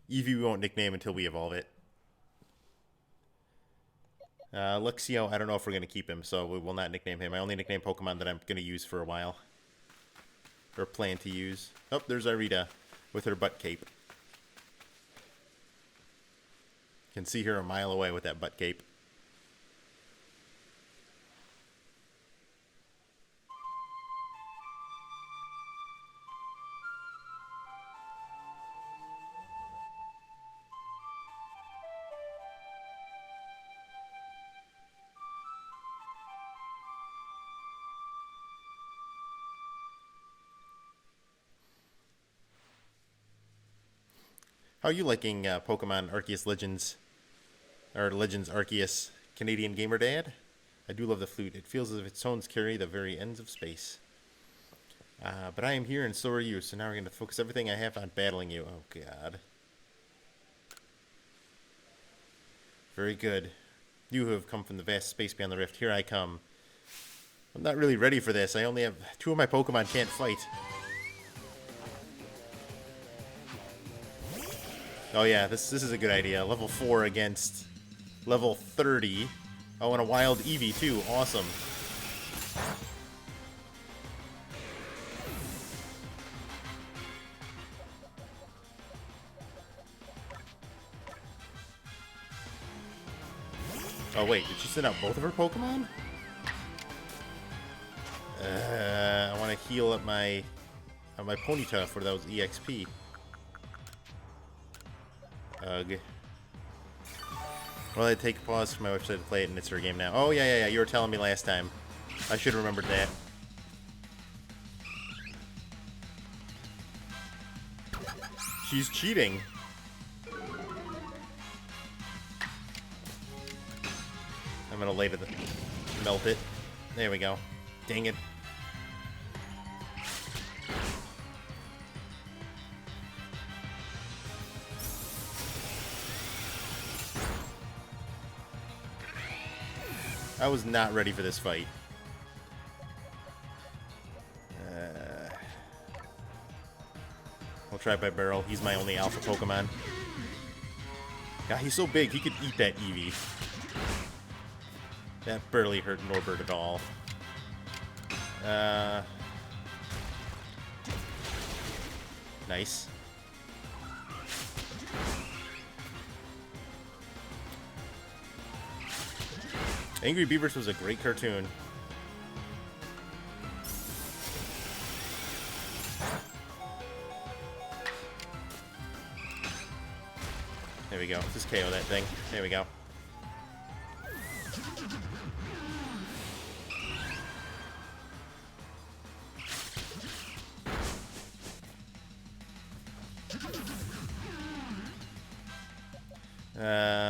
Eevee we won't nickname until we evolve it. Luxio, I don't know if we're going to keep him, so we will not nickname him. I only nickname Pokemon that I'm going to use for a while. Or plan to use. Oh, there's Irida with her butt cape. You can see her a mile away with that butt cape. How are you liking Pokemon Arceus Legends? Or Legends Arceus, Canadian Gamer Dad? I do love the flute. It feels as if its tones carry the very ends of space. But I am here and so are you, so now we're going to focus everything I have on battling you. Oh, God. Very good. You who have come from the vast space beyond the rift, here I come. I'm not really ready for this. I only have... 2 of my Pokemon can't fight. Oh yeah, this is a good idea. Level 4 against level 30. Oh, and a wild Eevee too. Awesome. Oh wait, did she send out both of her Pokemon? I want to heal up my Ponyta for those EXP. Ugh. Well, I take a pause from my website to play it, and it's her game now. Oh, yeah. You were telling me last time. I should have remembered that. She's cheating. I'm gonna later melt it. There we go. Dang it. I was not ready for this fight. We'll try by Barrel. He's my only alpha Pokemon. God, he's so big, he could eat that Eevee. That barely hurt Norbert at all. Nice. Angry Beavers was a great cartoon. There we go. Just KO that thing. There we go.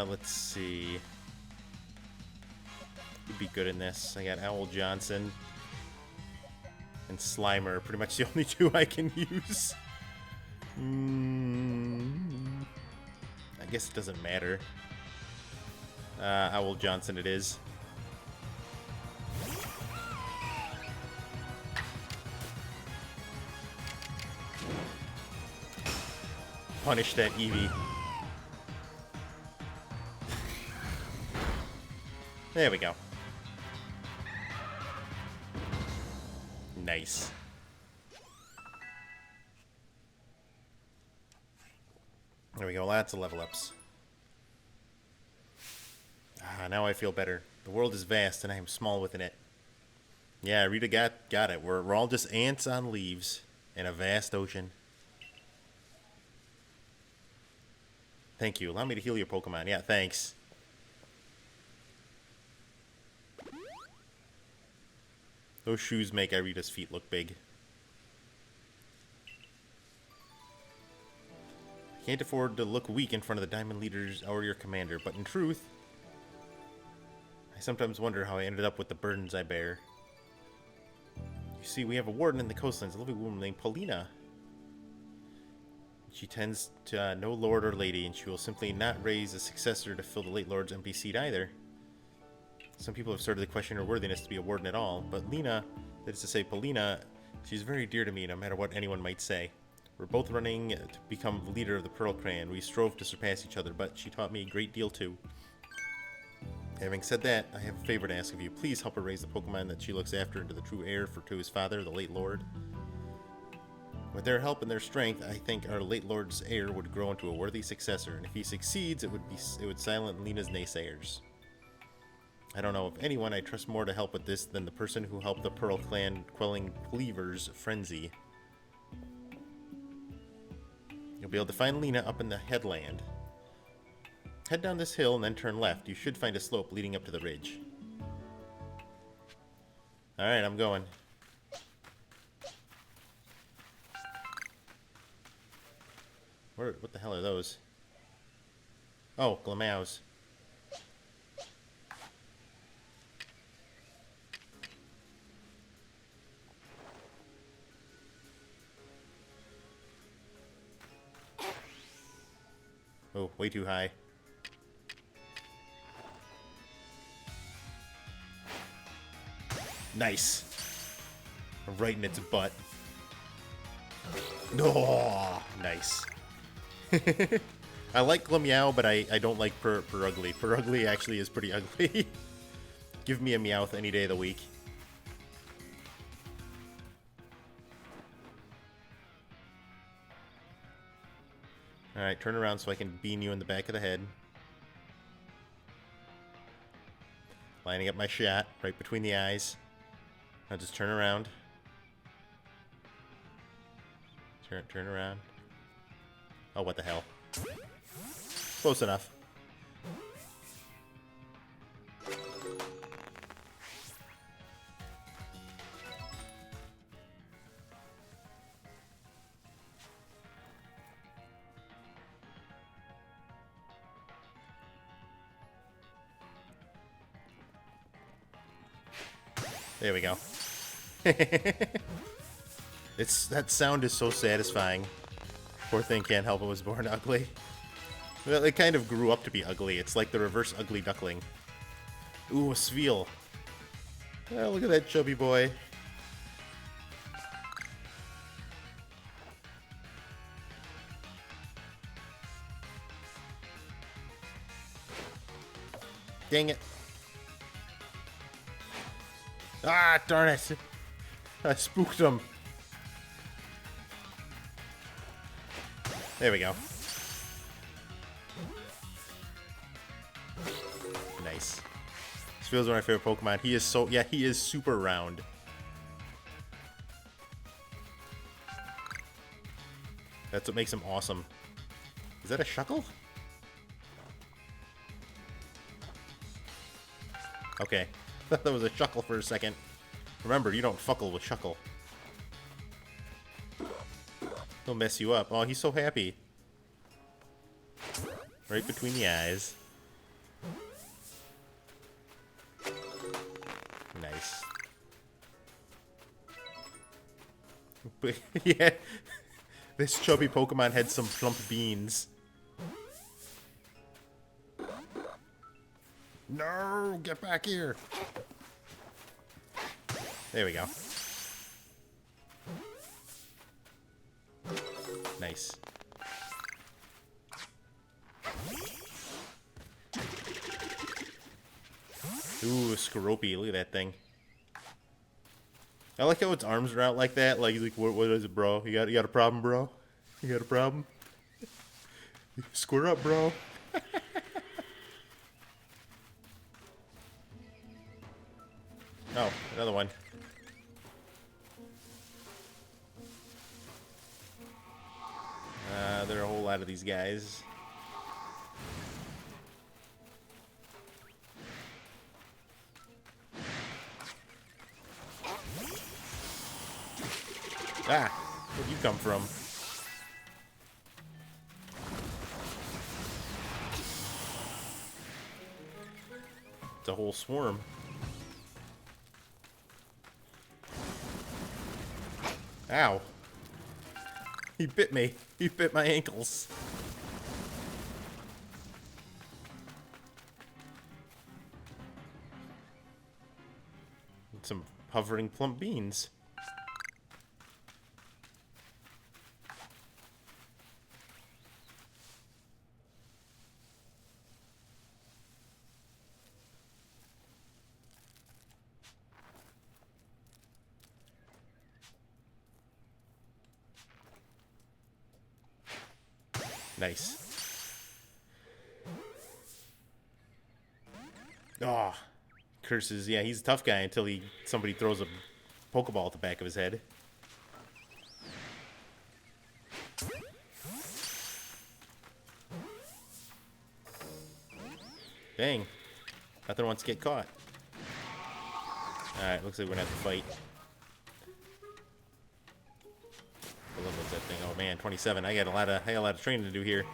Let's see. He'd be good in this. I got Owl Johnson and Slimer. Pretty much the only two I can use. I guess it doesn't matter. Owl Johnson it is. Punish that Eevee. There we go. Nice. There we go, lots of level ups. Now I feel better. The world is vast and I am small within it. Yeah, Rita got it. We're all just ants on leaves in a vast ocean. Thank you. Allow me to heal your Pokemon. Yeah, thanks. Those shoes make Irita's feet look big. I can't afford to look weak in front of the Diamond Leaders or your commander, but in truth, I sometimes wonder how I ended up with the burdens I bear. You see, we have a warden in the coastlands, a lovely woman named Paulina. She tends to no lord or lady, and she will simply not raise a successor to fill the late lord's empty seat either. Some people have started to question her worthiness to be a warden at all, but Lena, that is to say Paulina, she's very dear to me no matter what anyone might say. We're both running to become the leader of the Pearl Clan. We strove to surpass each other, but she taught me a great deal too. Having said that, I have a favor to ask of you. Please help her raise the Pokemon that she looks after into the true heir to his father, the late lord. With their help and their strength, I think our late lord's heir would grow into a worthy successor, and if he succeeds, it would silence Lena's naysayers. I don't know of anyone I trust more to help with this than the person who helped the Pearl Clan quelling Cleaver's frenzy. You'll be able to find Lena up in the headland. Head down this hill and then turn left. You should find a slope leading up to the ridge. Alright, I'm going. What the hell are those? Oh, Glamows. Oh, way too high. Nice. Right in its butt. Oh, nice. I like Glameow, but I don't like Perugly. Perugly actually is pretty ugly. Give me a Meowth any day of the week. Alright, turn around so I can bean you in the back of the head. Lining up my shot right between the eyes. Now just turn around. Turn around. Oh, what the hell. Close enough. There we go. That sound is so satisfying. Poor thing can't help it was born ugly. Well, it kind of grew up to be ugly. It's like the reverse ugly duckling. Ooh, a Sveal. Oh, look at that chubby boy. Dang it. Ah, darn it. I spooked him. There we go. Nice. This feels one of my favorite Pokemon. He is so... Yeah, he is super round. That's what makes him awesome. Is that a Shuckle? Okay. Thought that was a Shuckle for a second. Remember, you don't fuckle with Shuckle. He'll mess you up. Oh, he's so happy. Right between the eyes. Nice. But, yeah. This chubby Pokemon had some plump beans. No! Get back here! There we go. Nice. Ooh, Skoropy. Look at that thing. I like how its arms are out like that. Like, he's like, what is it, bro? You got a problem, bro? You got a problem? Square up, bro. Oh, another one. There are a whole lot of these guys. Ah, where'd you come from? It's a whole swarm. Ow. He bit me. He bit my ankles. Some hovering plump beans. Nice. Oh, curses. Yeah, he's a tough guy until somebody throws a Pokeball at the back of his head. Dang. Nothing wants to get caught. Alright, looks like we're gonna have to fight. What level is that thing? Oh man, 27. I got a lot of training to do here.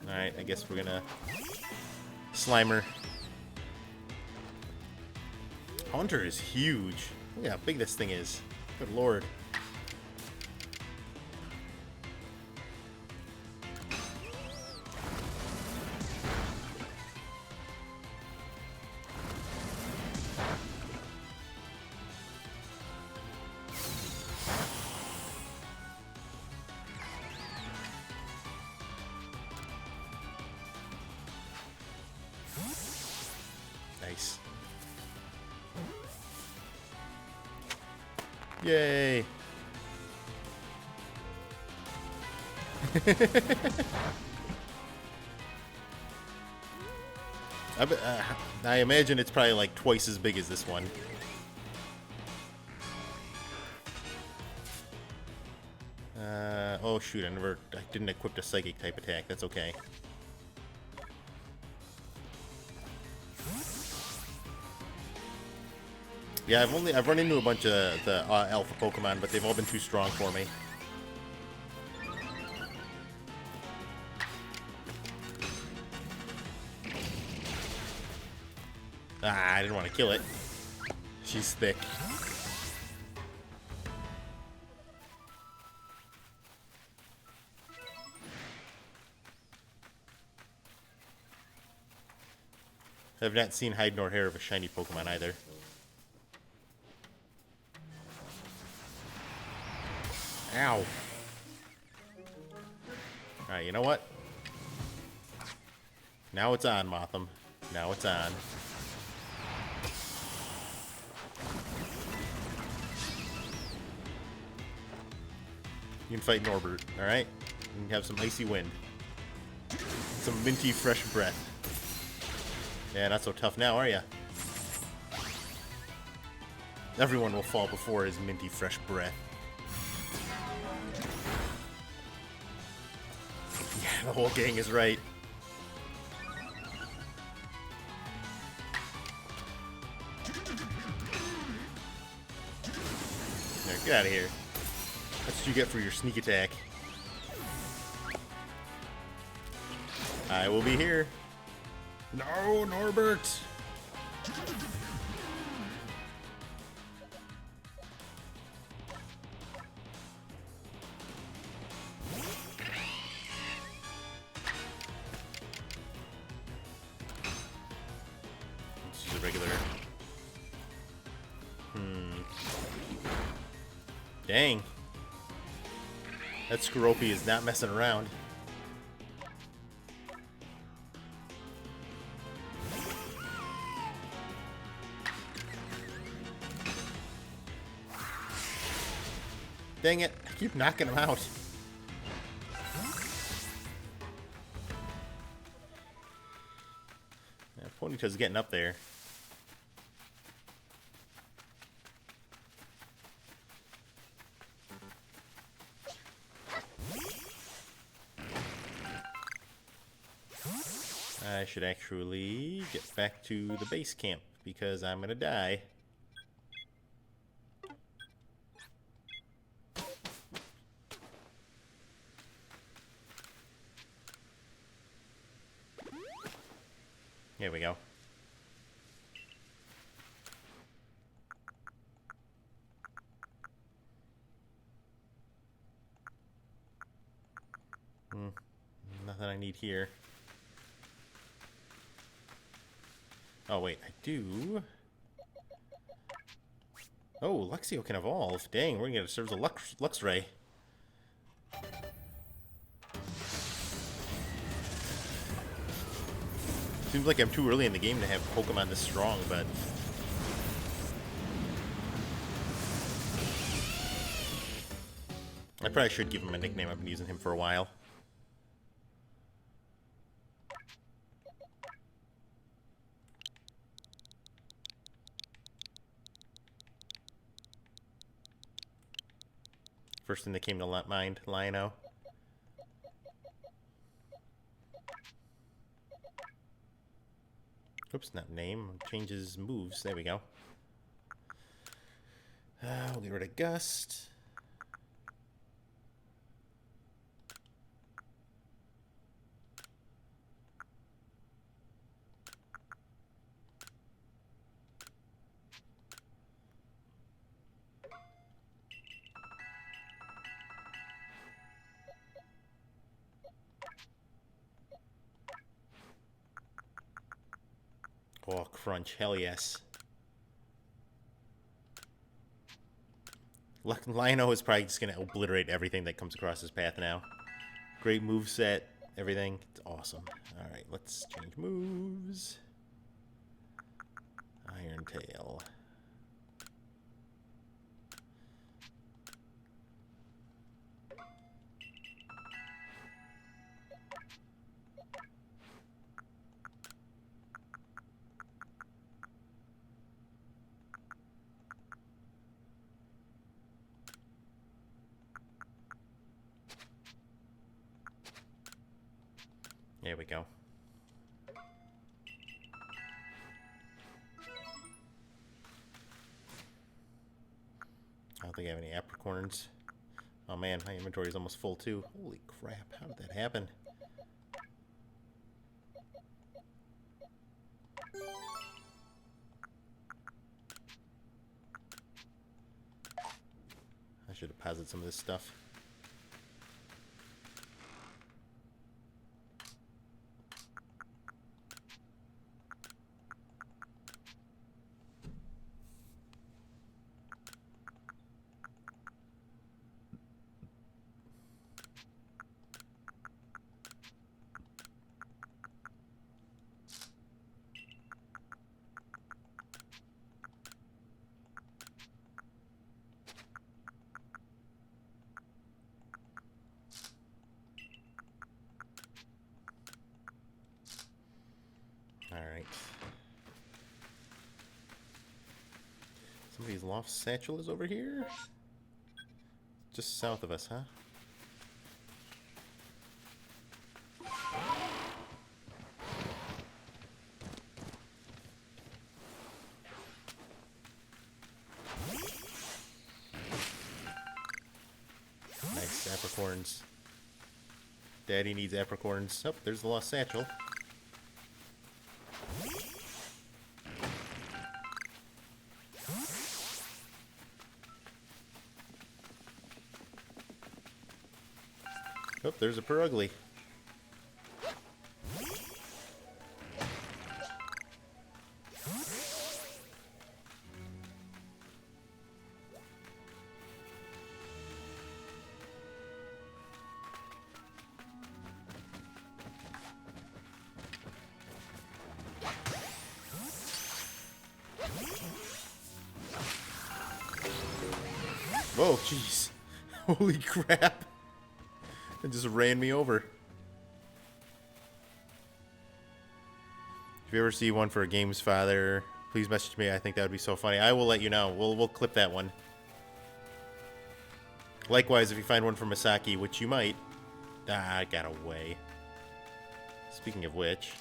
Alright, I guess we're gonna Slimer. Haunter is huge. Look how big this thing is. Good lord. Nice. Yay! I imagine it's probably like twice as big as this one. Oh shoot! I didn't equip a psychic type attack. That's okay. Yeah, I've run into a bunch of the alpha Pokemon, but they've all been too strong for me. Ah, I didn't want to kill it. She's thick. I've not seen hide nor hair of a shiny Pokemon either. Ow. Alright, you know what? Now it's on, Motham. Now it's on. You can fight Norbert, alright? You can have some icy wind. Some minty fresh breath. Yeah, not so tough now, are ya? Everyone will fall before his minty fresh breath. Yeah, the whole gang is right. There, get out of here. That's what you get for your sneak attack. I will be here. No, Norbert! This is a regular. Dang. That Skoropy is not messing around. Dang it, I keep knocking him out. Yeah, Ponyta's getting up there. I should actually get back to the base camp because I'm gonna die. Here we go. Nothing I need here. Oh, wait, I do. Oh, Luxio can evolve. Dang, we're gonna get serve as a Lux Ray. Seems like I'm too early in the game to have Pokemon this strong, but... I probably should give him a nickname. I've been using him for a while. First thing that came to mind, Lionel. Oops, not name. Changes moves. There we go. We'll get rid of Gust. Oh, crunch. Hell yes. Lionel is probably just going to obliterate everything that comes across his path now. Great moveset, everything. It's awesome. Alright, let's change moves. Iron Tail. There we go. I don't think I have any apricorns. Oh man, my inventory is almost full too. Holy crap, how did that happen? I should deposit some of this stuff. Somebody's lost satchel is over here? Just south of us, huh? Nice, apricorns. Daddy needs apricorns. Oh, there's the lost satchel. Oh, there's a Perugly. Whoa, jeez. Holy crap. It just ran me over. If you ever see one for a Games Father, please message me. I think that would be so funny. I will let you know. We'll clip that one. Likewise, if you find one for Masaki, which you might. Ah, I got away. Speaking of which.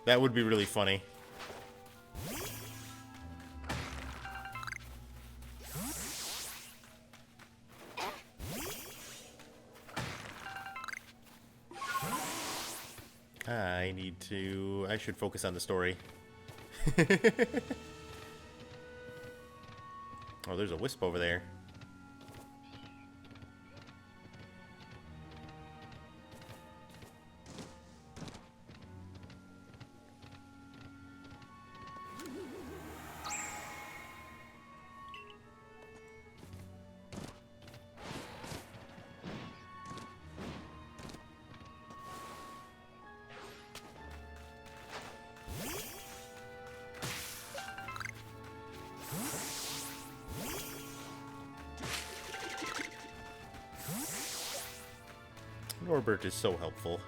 That would be really funny. I should focus on the story. Oh, there's a wisp over there. Norbert is so helpful.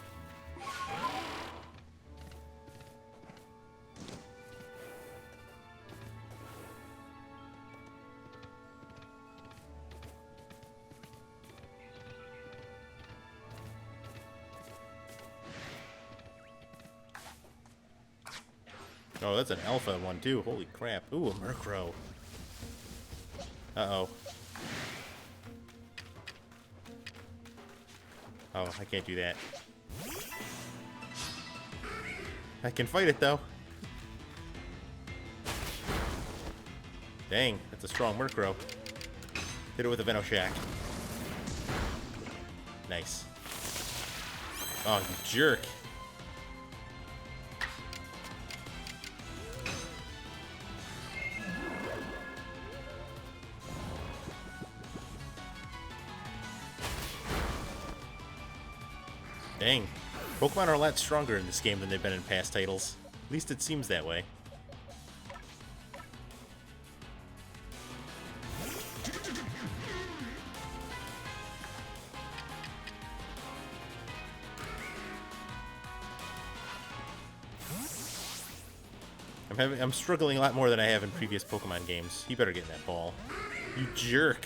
Oh, that's an alpha one too. Holy crap. Ooh, a Murkrow. Uh-oh. Oh, I can't do that. I can fight it, though. Dang, that's a strong Murkrow. Hit it with a Venoshack. Nice. Oh, you jerk. Dang. Pokemon are a lot stronger in this game than they've been in past titles. At least it seems that way. I'm struggling a lot more than I have in previous Pokemon games. You better get in that ball. You jerk.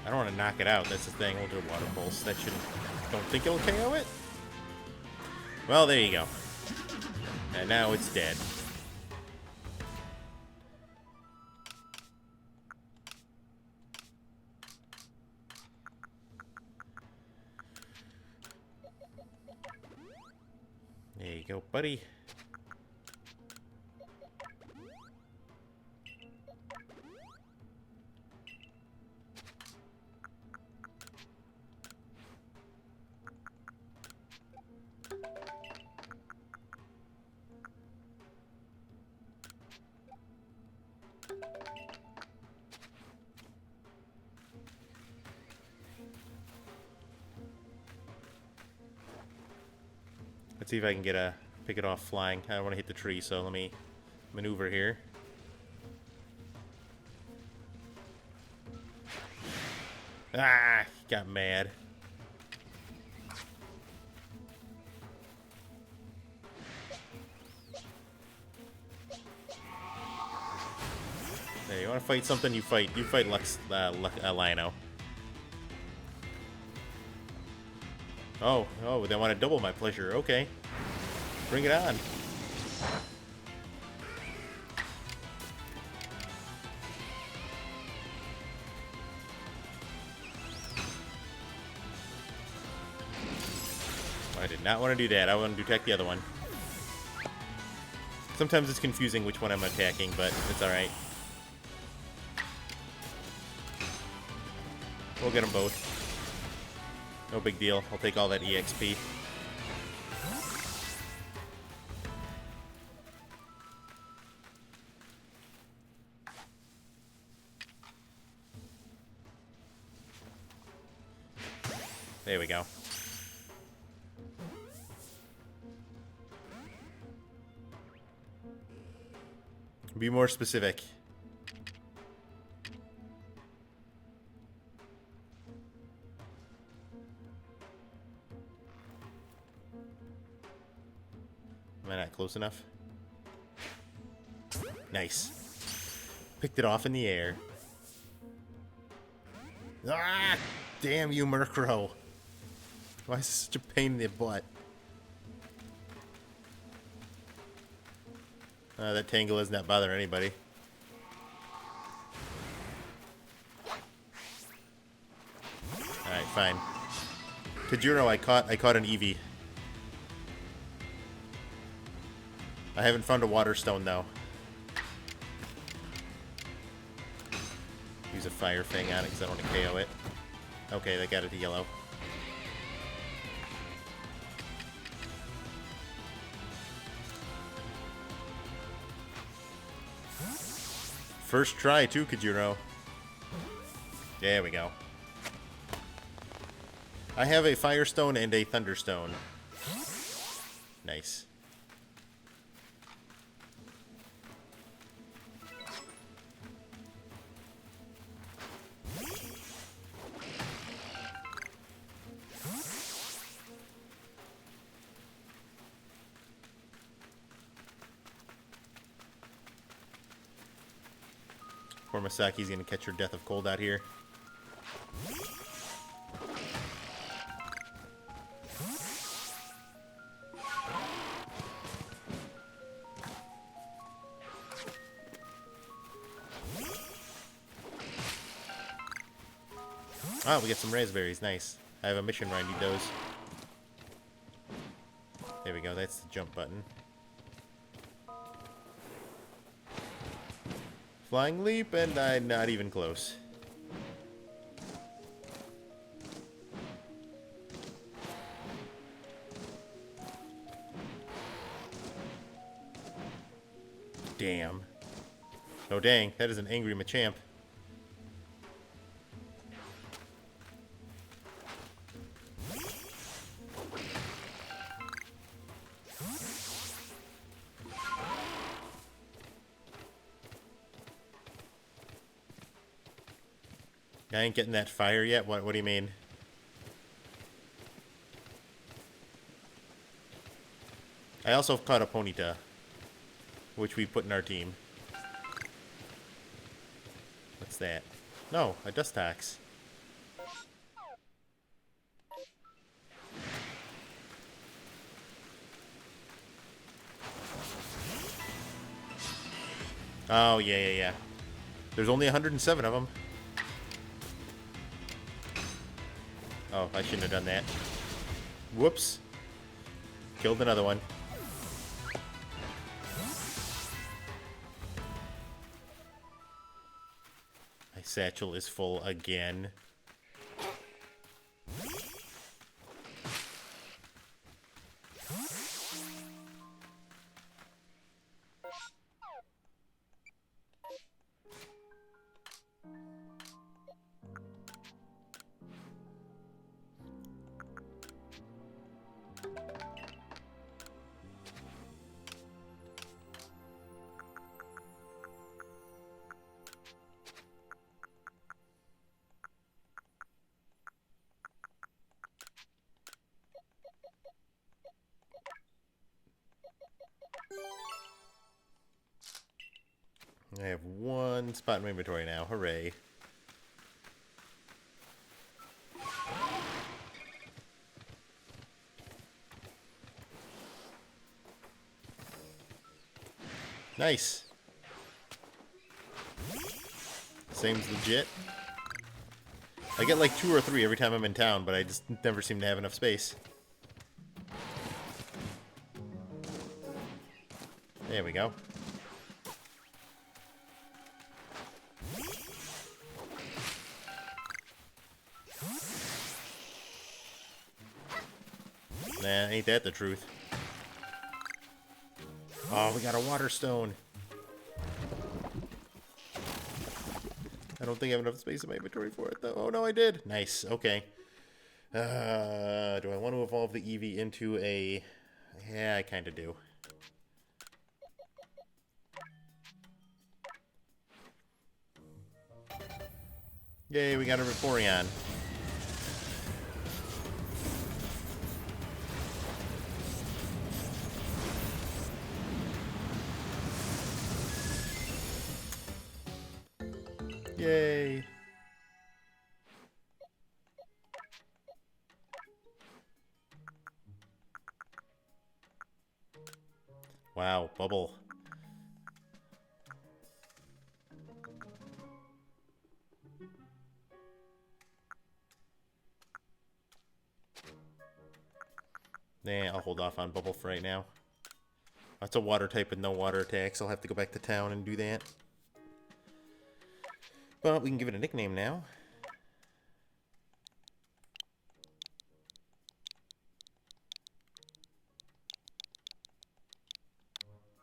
I don't want to knock it out. That's the thing. We'll do a Water Pulse. That shouldn't... Don't think it'll KO it? Well, there you go. And now it's dead. There you go, buddy. Let's see if I can get a pick it off flying. I don't want to hit the tree, so let me maneuver here. Ah, got mad. Hey, you want to fight something? You fight. You fight Lino. Oh, they want to double my pleasure. Okay, bring it on. I did not want to do that. I wanted to attack the other one. Sometimes it's confusing which one I'm attacking, but it's alright. We'll get them both. No big deal. I'll take all that EXP. There we go. Be more specific. Am I not close enough? Nice. Picked it off in the air. Ah! Damn you, Murkrow. Why is this such a pain in the butt? That tangle is not bothering anybody. Alright, fine. Kajiro, I caught an Eevee. I haven't found a water stone though. Use a fire fang on it because I don't want to KO it. Okay, they got it to yellow. First try too, Kajiro. There we go. I have a Firestone and a Thunderstone. Nice. Poor Masaki's gonna catch her death of cold out here. Ah, we get some raspberries. Nice. I have a mission where I need those. There we go. That's the jump button. Flying leap, and I'm not even close. Damn. Oh dang, that is an angry Machamp. I ain't getting that fire yet? What do you mean? I also caught a Ponyta, which we put in our team. What's that? No, a Dustox. Oh, yeah. There's only 107 of them. Oh, I shouldn't have done that. Whoops. Killed another one. My satchel is full again. I have one spot in my inventory now. Hooray. Nice. Seems legit. I get like 2 or 3 every time I'm in town, but I just never seem to have enough space. There we go. Nah, ain't that the truth. Oh, we got a water stone. I don't think I have enough space in my inventory for it, though. Oh, no, I did. Nice. Okay. Do I want to evolve the Eevee into a... Yeah, I kind of do. Yay, we got a Vaporeon. Yay. Wow, bubble. Nah, I'll hold off on bubble for right now. That's a water type with no water attacks. I'll have to go back to town and do that. But we can give it a nickname now.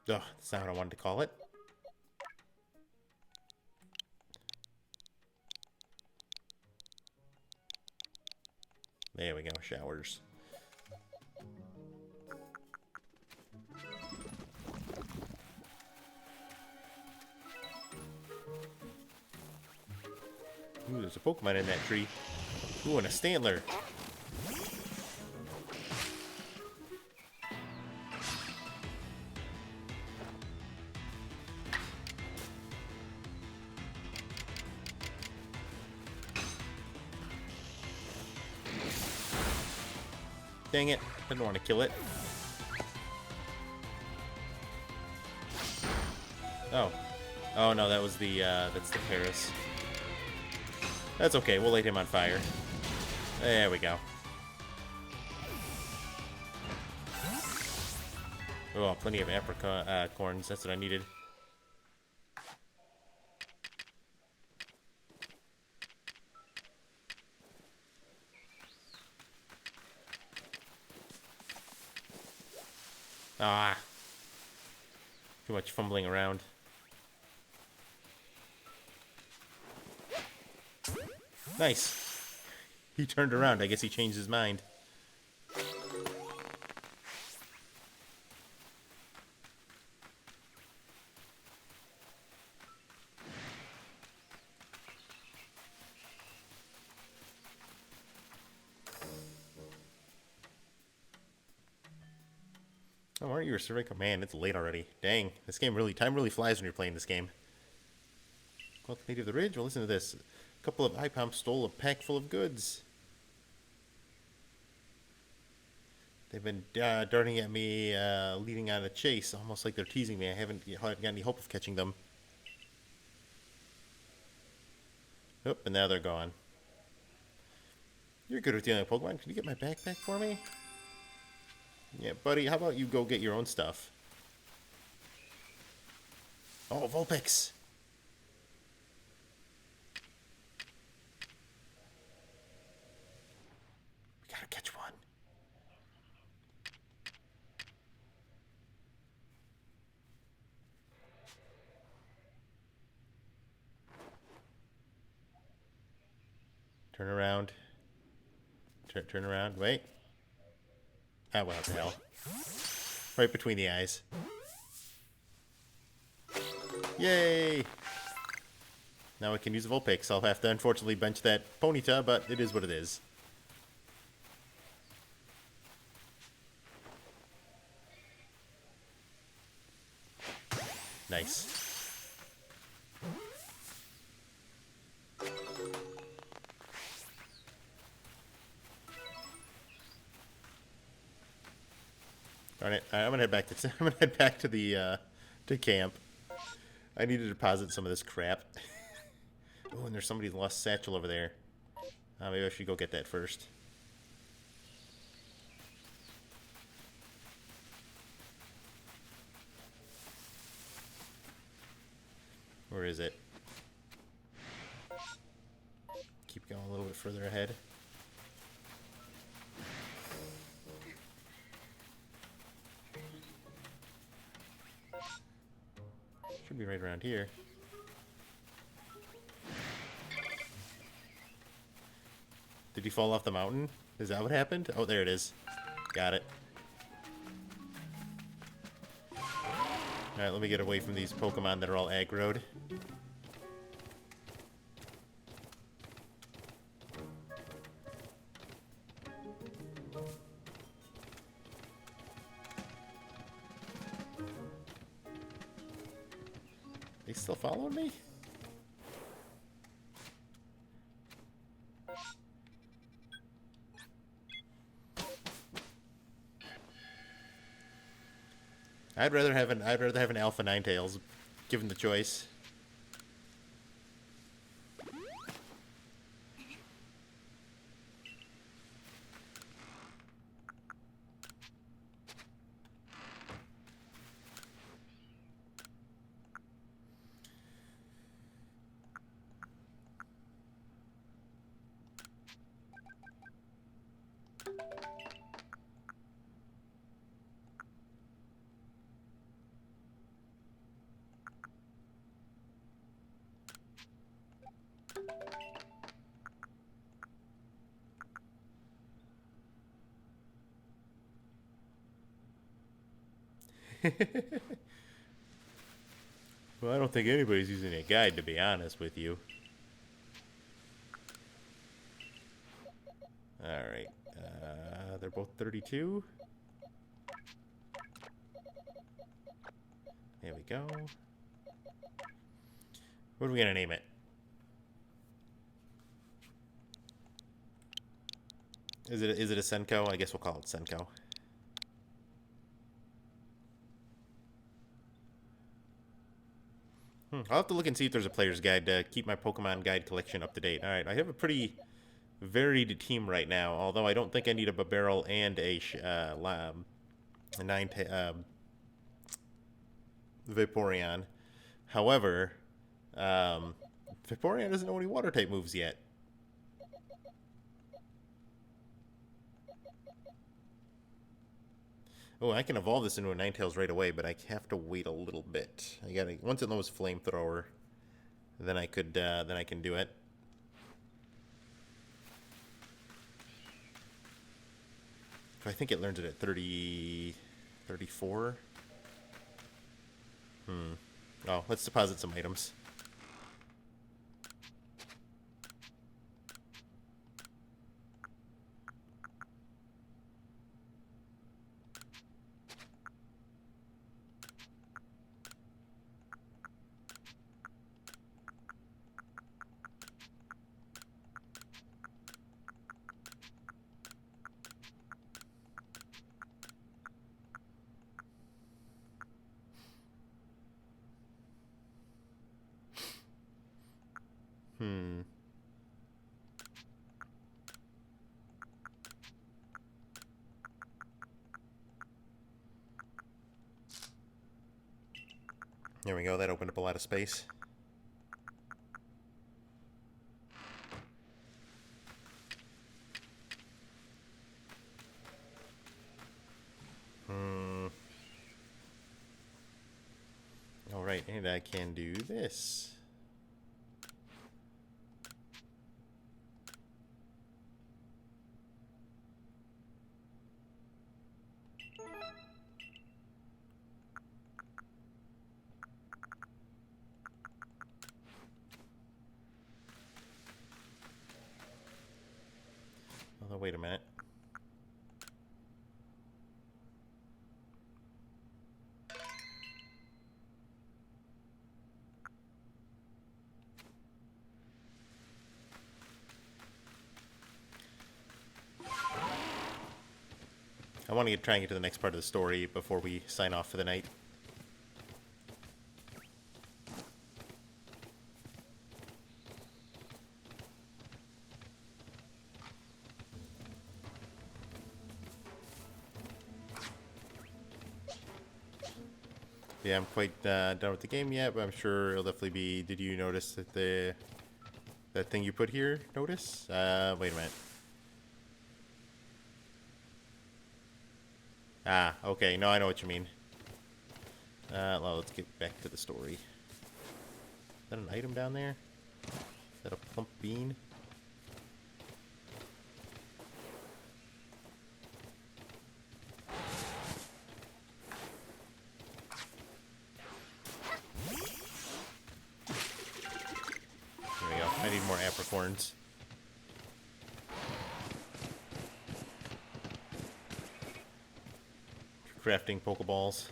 Ugh, that's not what I wanted to call it. There we go, showers. Ooh, there's a Pokemon in that tree. Ooh, and a Stantler. Dang it, I didn't want to kill it. Oh. Oh no, that was the, that's the Paris. That's okay, we'll light him on fire. There we go. Oh, plenty of apricot corns, that's what I needed. Ah. Too much fumbling around. Nice. He turned around. I guess he changed his mind. Oh, aren't you a survey? Man, it's late already. Dang, this game really, time really flies when you're playing this game. Call the native of the ridge. Well, listen to this. A couple of eye-pomps stole a pack full of goods. They've been darting at me, leading on a chase, almost like they're teasing me. I haven't got any hope of catching them. Oh, and now they're gone. You're good with dealing with Pokemon. Can you get my backpack for me? Yeah, buddy, how about you go get your own stuff? Oh, Vulpix! We gotta catch one. Turn around. Turn around. Wait. Ah, what the hell? Right between the eyes. Yay! Now I can use Vulpix. I'll have to unfortunately bench that Ponyta, but it is what it is. Nice. Darn it! I'm gonna head back to I'm gonna head back to the to camp. I need to deposit some of this crap. Oh, and there's somebody's lost satchel over there. Maybe I should go get that first. Where is it? Keep going a little bit further ahead. Should be right around here. Did he fall off the mountain? Is that what happened? Oh, there it is. Got it. Alright, let me get away from these Pokemon that are all aggroed. They still following me? I'd rather have an Alpha Ninetales, given the choice. Well, I don't think anybody's using a guide, to be honest with you. Alright. They're both 32. There we go. What are we gonna name it? Is it a Senko? I guess we'll call it Senko. I'll have to look and see if there's a player's guide to keep my Pokemon guide collection up to date. Alright, I have a pretty varied team right now, although I don't think I need a Barrel and a Vaporeon. However, Vaporeon doesn't know any water type moves yet. Oh, I can evolve this into a Ninetales right away, but I have to wait a little bit. I gotta once it knows Flamethrower, then I can do it. I think it learns it at 34. Oh, let's deposit some items. There we go, that opened up a lot of space. Alright, and I can do this. Although, wait a minute. I want to try and get to the next part of the story before we sign off for the night. Yeah, I'm quite done with the game yet, but I'm sure it'll definitely be... Did you notice that that thing you put here? Notice? Wait a minute. Ah, okay. No, I know what you mean. Well, let's get back to the story. Is that an item down there? Is that a plump bean? There we go. I need more apricorns. Crafting Pokeballs.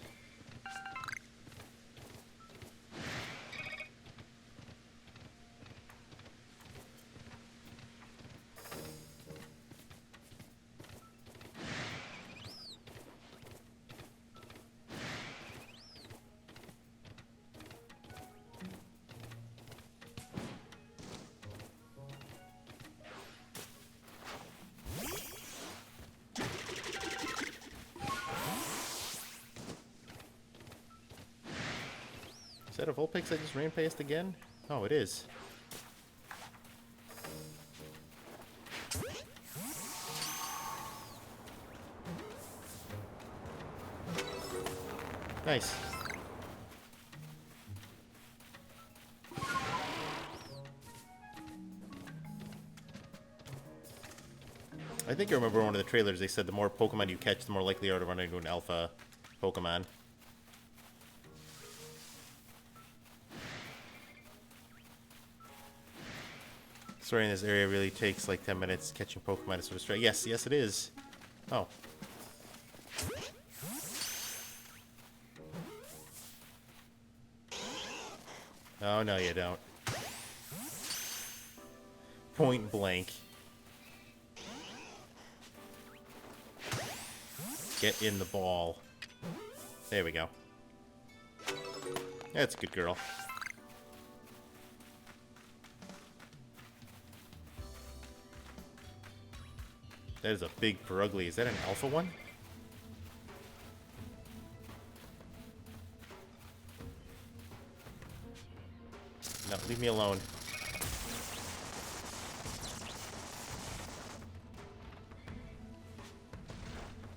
Is that a Vulpix I just ran past again? Oh, it is. Nice. I think I remember one of the trailers, they said the more Pokemon you catch, the more likely you are to run into an alpha Pokemon. Story in this area really takes like 10 minutes catching Pokemon to sort of stray. Yes, yes it is. Oh. Oh, no you don't. Point blank. Get in the ball. There we go. That's a good girl. That is a big Perugly. Is that an alpha one? No, leave me alone.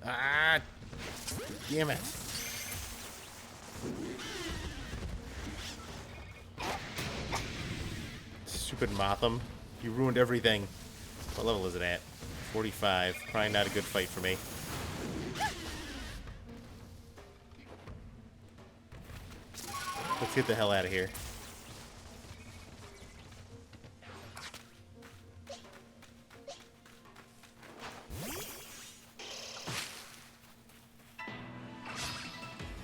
Ah! Damn it. Stupid Motham. You ruined everything. What level is it at? 45. Probably not a good fight for me. Let's get the hell out of here.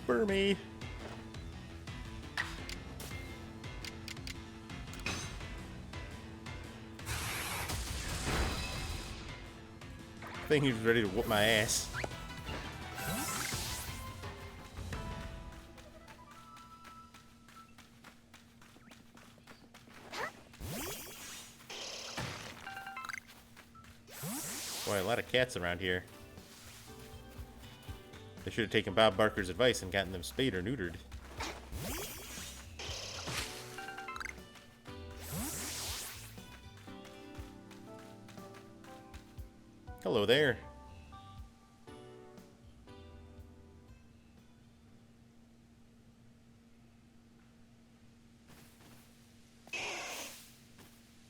Burmy. I think he was ready to whoop my ass. Boy, a lot of cats around here. They should have taken Bob Barker's advice and gotten them spayed or neutered. Hello there.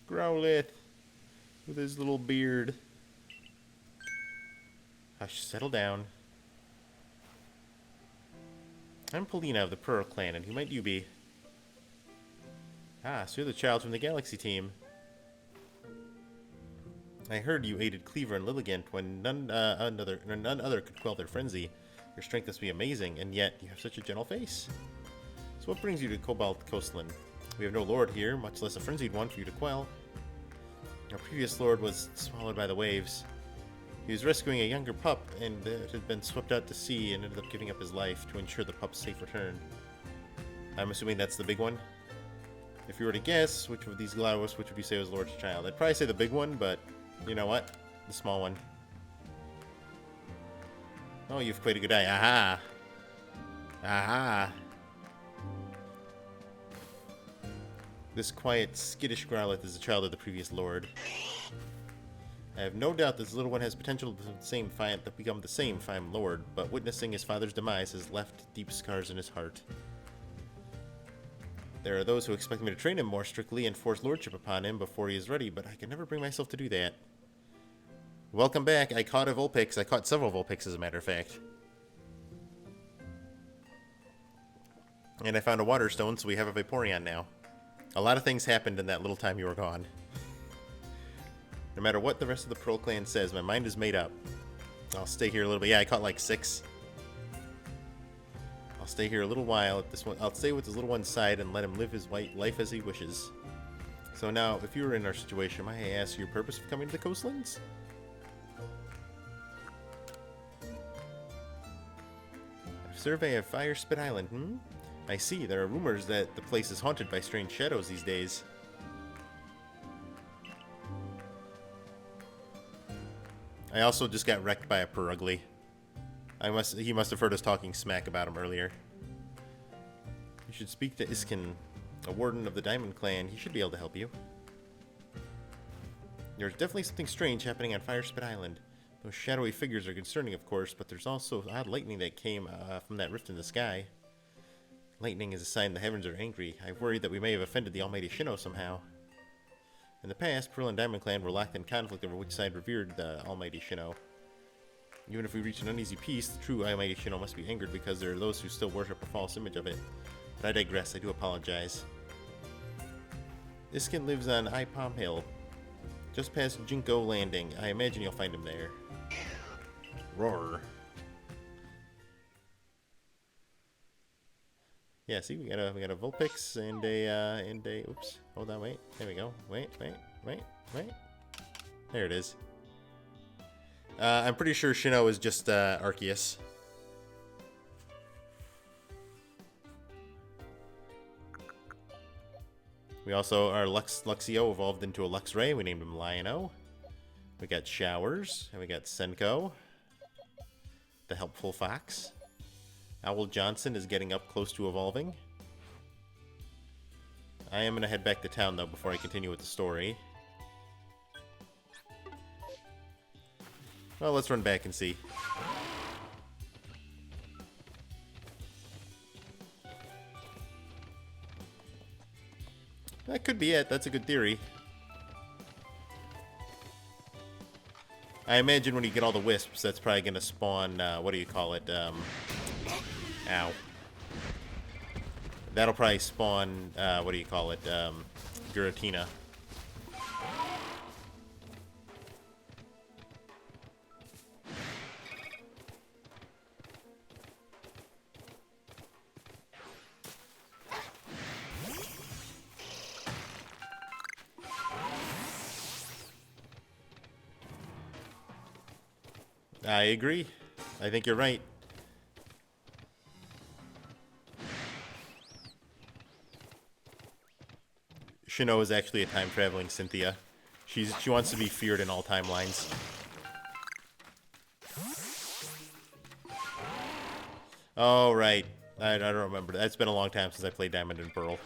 Growlithe with his little beard. Hush, settle down. I'm Polina of the Pearl Clan, and who might you be? Ah, so you're the child from the Galaxy team. I heard you aided Cleaver and Lilligant when none other could quell their frenzy. Your strength must be amazing, and yet you have such a gentle face. So what brings you to Cobalt Coastland? We have no lord here, much less a frenzied one for you to quell. Our previous lord was swallowed by the waves. He was rescuing a younger pup and had been swept out to sea and ended up giving up his life to ensure the pup's safe return. I'm assuming that's the big one? If you were to guess which of these Glados, which would you say was Lord's child? I'd probably say the big one, but you know what? The small one. Oh, you've played a good eye. Aha! Aha! This quiet, skittish Growlithe is the child of the previous Lord. I have no doubt this little one has potential to become the same fine Lord, but witnessing his father's demise has left deep scars in his heart. There are those who expect me to train him more strictly and force lordship upon him before he is ready, but I can never bring myself to do that. Welcome back. I caught a Vulpix. I caught several Vulpix, as a matter of fact. And I found a Water Stone, so we have a Vaporeon now. A lot of things happened in that little time you were gone. No matter what the rest of the Pearl Clan says, my mind is made up. I'll stay here a little bit. Yeah, I caught like 6. I'll stay here a little while. At this one, I'll stay with this little one's side and let him live his life as he wishes. So now, if you were in our situation, might I ask your purpose of coming to the coastlands? Survey of Fire Spit Island, I see. There are rumors that the place is haunted by strange shadows these days. I also just got wrecked by a Perugly. He must have heard us talking smack about him earlier. You should speak to Iskin, a warden of the Diamond Clan. He should be able to help you. There's definitely something strange happening on Fire Spit Island. Those shadowy figures are concerning, of course, but there's also odd lightning that came from that rift in the sky. Lightning is a sign the heavens are angry. I've worried that we may have offended the almighty Sinnoh somehow. In the past, Pearl and Diamond Clan were locked in conflict over which side revered the almighty Sinnoh. Even if we reach an uneasy peace, the true almighty Sinnoh must be angered because there are those who still worship a false image of it. But I digress. I do apologize. Iskin lives on Palm Hill, just past Jinko Landing. I imagine you'll find him there. Roar. Yeah, see, we got a Vulpix and a oops. Hold on, wait. There we go. Wait. There it is. I'm pretty sure Sinnoh is just Arceus. We also, our Luxio evolved into a Luxray. We named him Lion-O. We got Showers, and we got Senko, the helpful fox. Owl Johnson is getting up close to evolving. I am going to head back to town, though, before I continue with the story. Well, let's run back and see. That could be it. That's a good theory. I imagine when you get all the wisps, that's probably going to spawn, what do you call it? Ow. That'll probably spawn, what do you call it? Giratina. I agree. I think you're right. Sinnoh is actually a time-traveling Cynthia. She wants to be feared in all timelines. Oh, right. I don't remember. That's been a long time since I played Diamond and Pearl.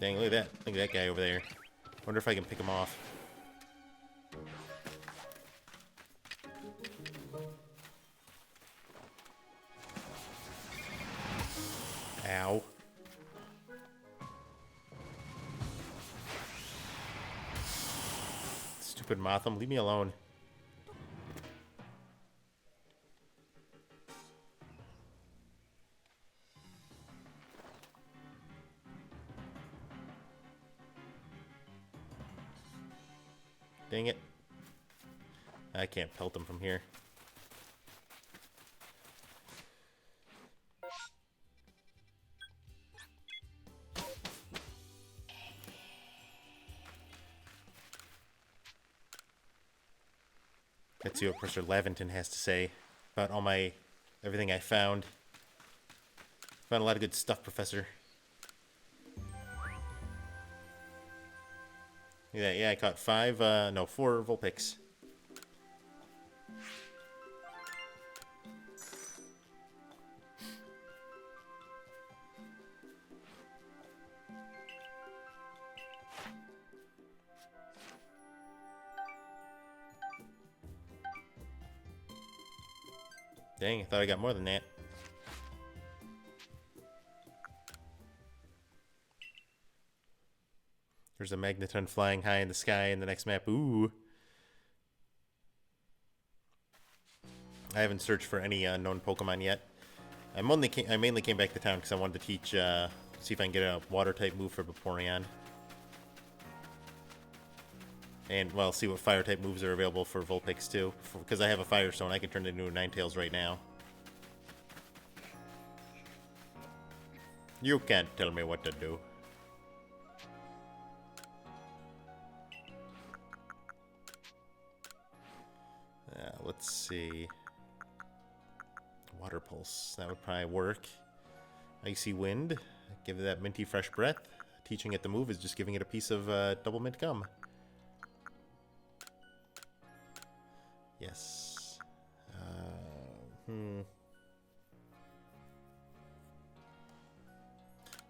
Dang, look at that. Look at that guy over there. Wonder if I can pick him off. Ow. Stupid Motham, leave me alone. Dang it. I can't pelt him from here. Let's see what Professor Laventon has to say about everything I found. Found a lot of good stuff, Professor. Yeah, I caught 4 Vulpix. Dang, I thought I got more than that. There's a Magneton flying high in the sky in the next map. Ooh. I haven't searched for any known Pokemon yet. I mainly came back to town because I wanted to teach, see if I can get a Water-type move for Vaporeon. And, well, see what Fire-type moves are available for Vulpix, too. Because I have a Firestone, I can turn it into a Ninetales right now. You can't tell me what to do. Let's see. Water Pulse. That would probably work. Icy Wind. Give it that minty fresh breath. Teaching it the move is just giving it a piece of double mint gum. Yes.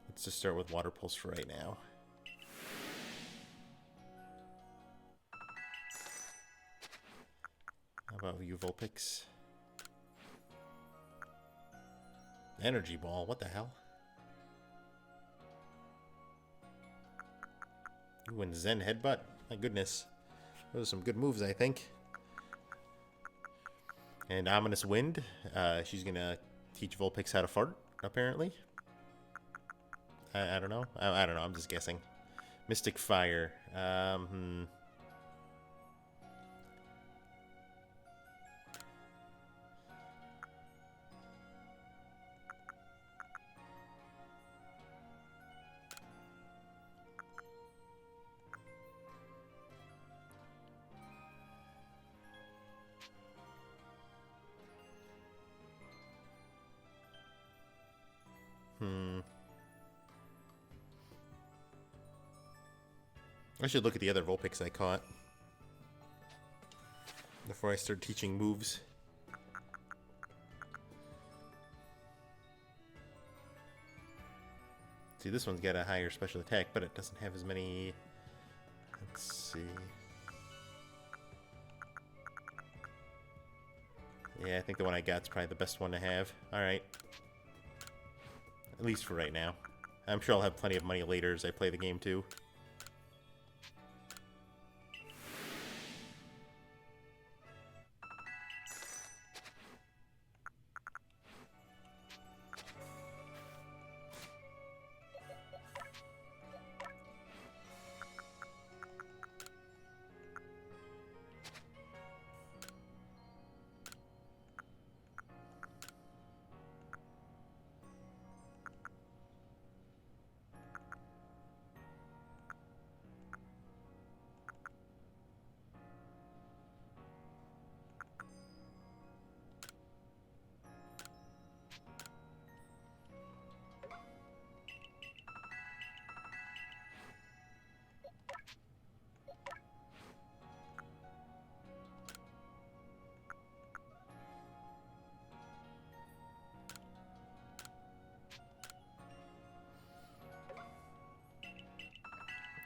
Let's just start with Water Pulse for right now. How about you, Vulpix? Energy Ball, what the hell? Ooh, and Zen Headbutt. My goodness. Those are some good moves, I think. And Ominous Wind. She's gonna teach Vulpix how to fart, apparently. I don't know. I don't know, I'm just guessing. Mystic Fire. I should look at the other Vulpix I caught before I start teaching moves. See, this one's got a higher special attack, but it doesn't have as many... Let's see... Yeah, I think the one I got's probably the best one to have. Alright. At least for right now. I'm sure I'll have plenty of money later as I play the game, too.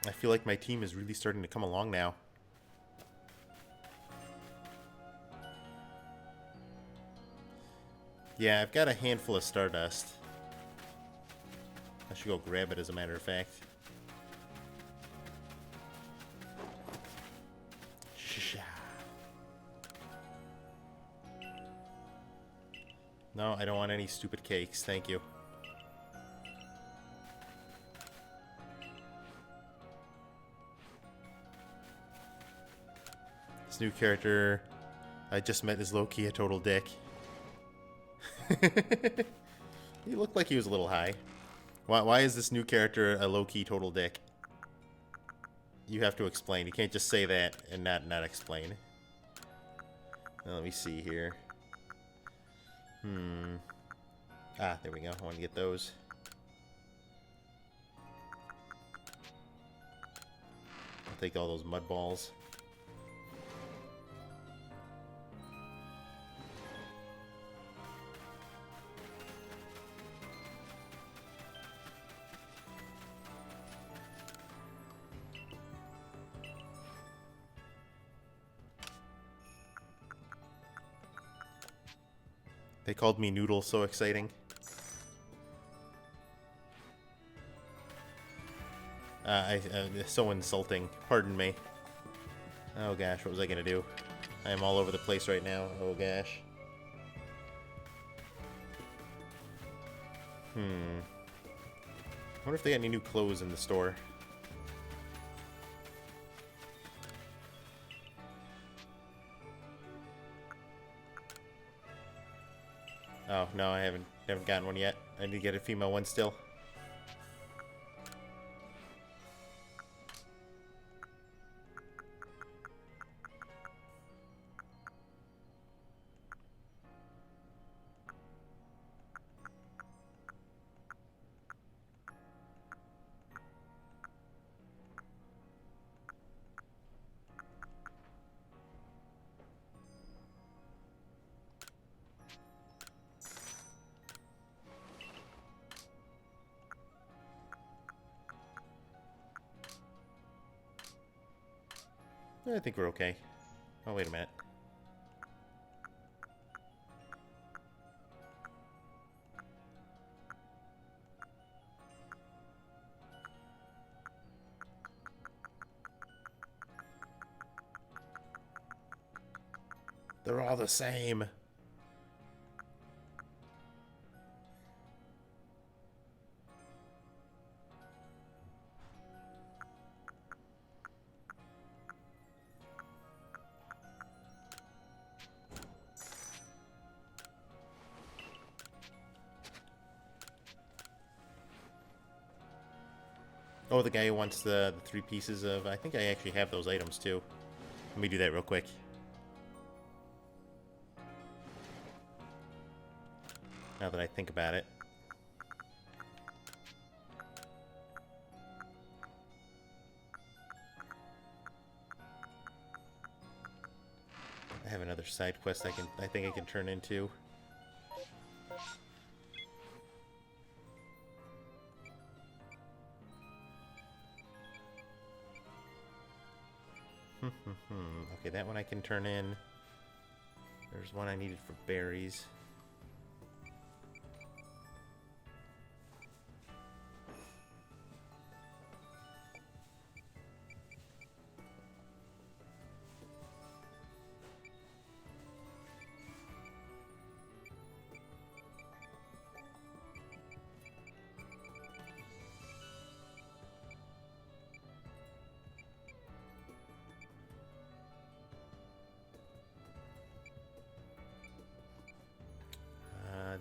I feel like my team is really starting to come along now. Yeah, I've got a handful of Stardust. I should go grab it, as a matter of fact. No, I don't want any stupid cakes, thank you. This new character I just met is low-key a total dick. He looked like he was a little high. Why is this new character a low-key total dick? You have to explain. You can't just say that and not explain. Let me see here. Ah, there we go. I want to get those. I'll take all those mud balls. They called me Noodle, so exciting. So insulting. Pardon me. Oh gosh, what was I gonna do? I am all over the place right now. Oh gosh. I wonder if they got any new clothes in the store. Oh, no, I haven't gotten one yet. I need to get a female one still. I think we're okay. Oh, wait a minute. They're all the same. Oh, the guy who wants the 3 pieces of... I think I actually have those items, too. Let me do that real quick. Now that I think about it. I have another side quest I think I can turn into. Okay, that one I can turn in. There's one I needed for berries.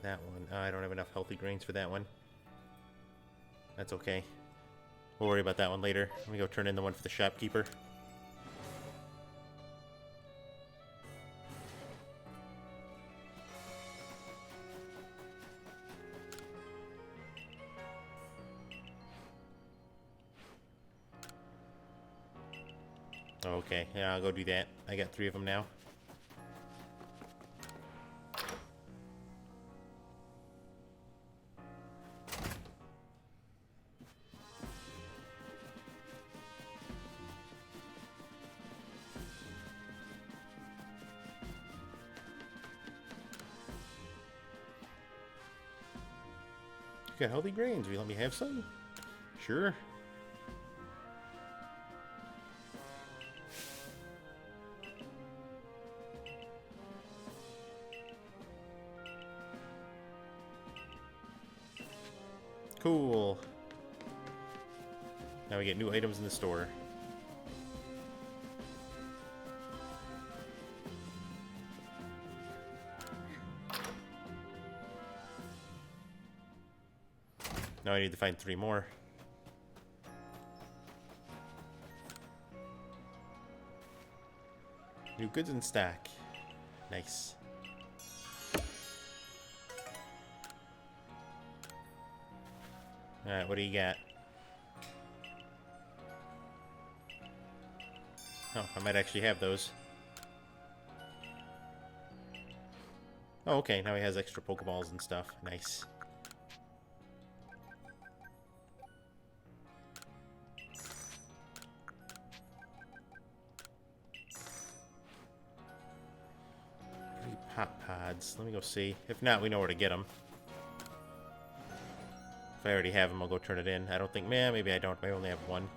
That one. I don't have enough healthy grains for that one. That's okay. We'll worry about that one later. Let me go turn in the one for the shopkeeper. Okay, yeah, I'll go do that. I got 3 of them now. You got healthy grains. Will you let me have some? Sure. Cool. Now we get new items in the store. Now I need to find 3 more. New goods in stock. Nice. Alright, what do you got? Oh, I might actually have those. Oh, okay, now he has extra Pokeballs and stuff. Nice. Pop pods. Let me go see. If not, we know where to get them. If I already have them, I'll go turn it in. I don't think... Man, maybe I don't. I only have one.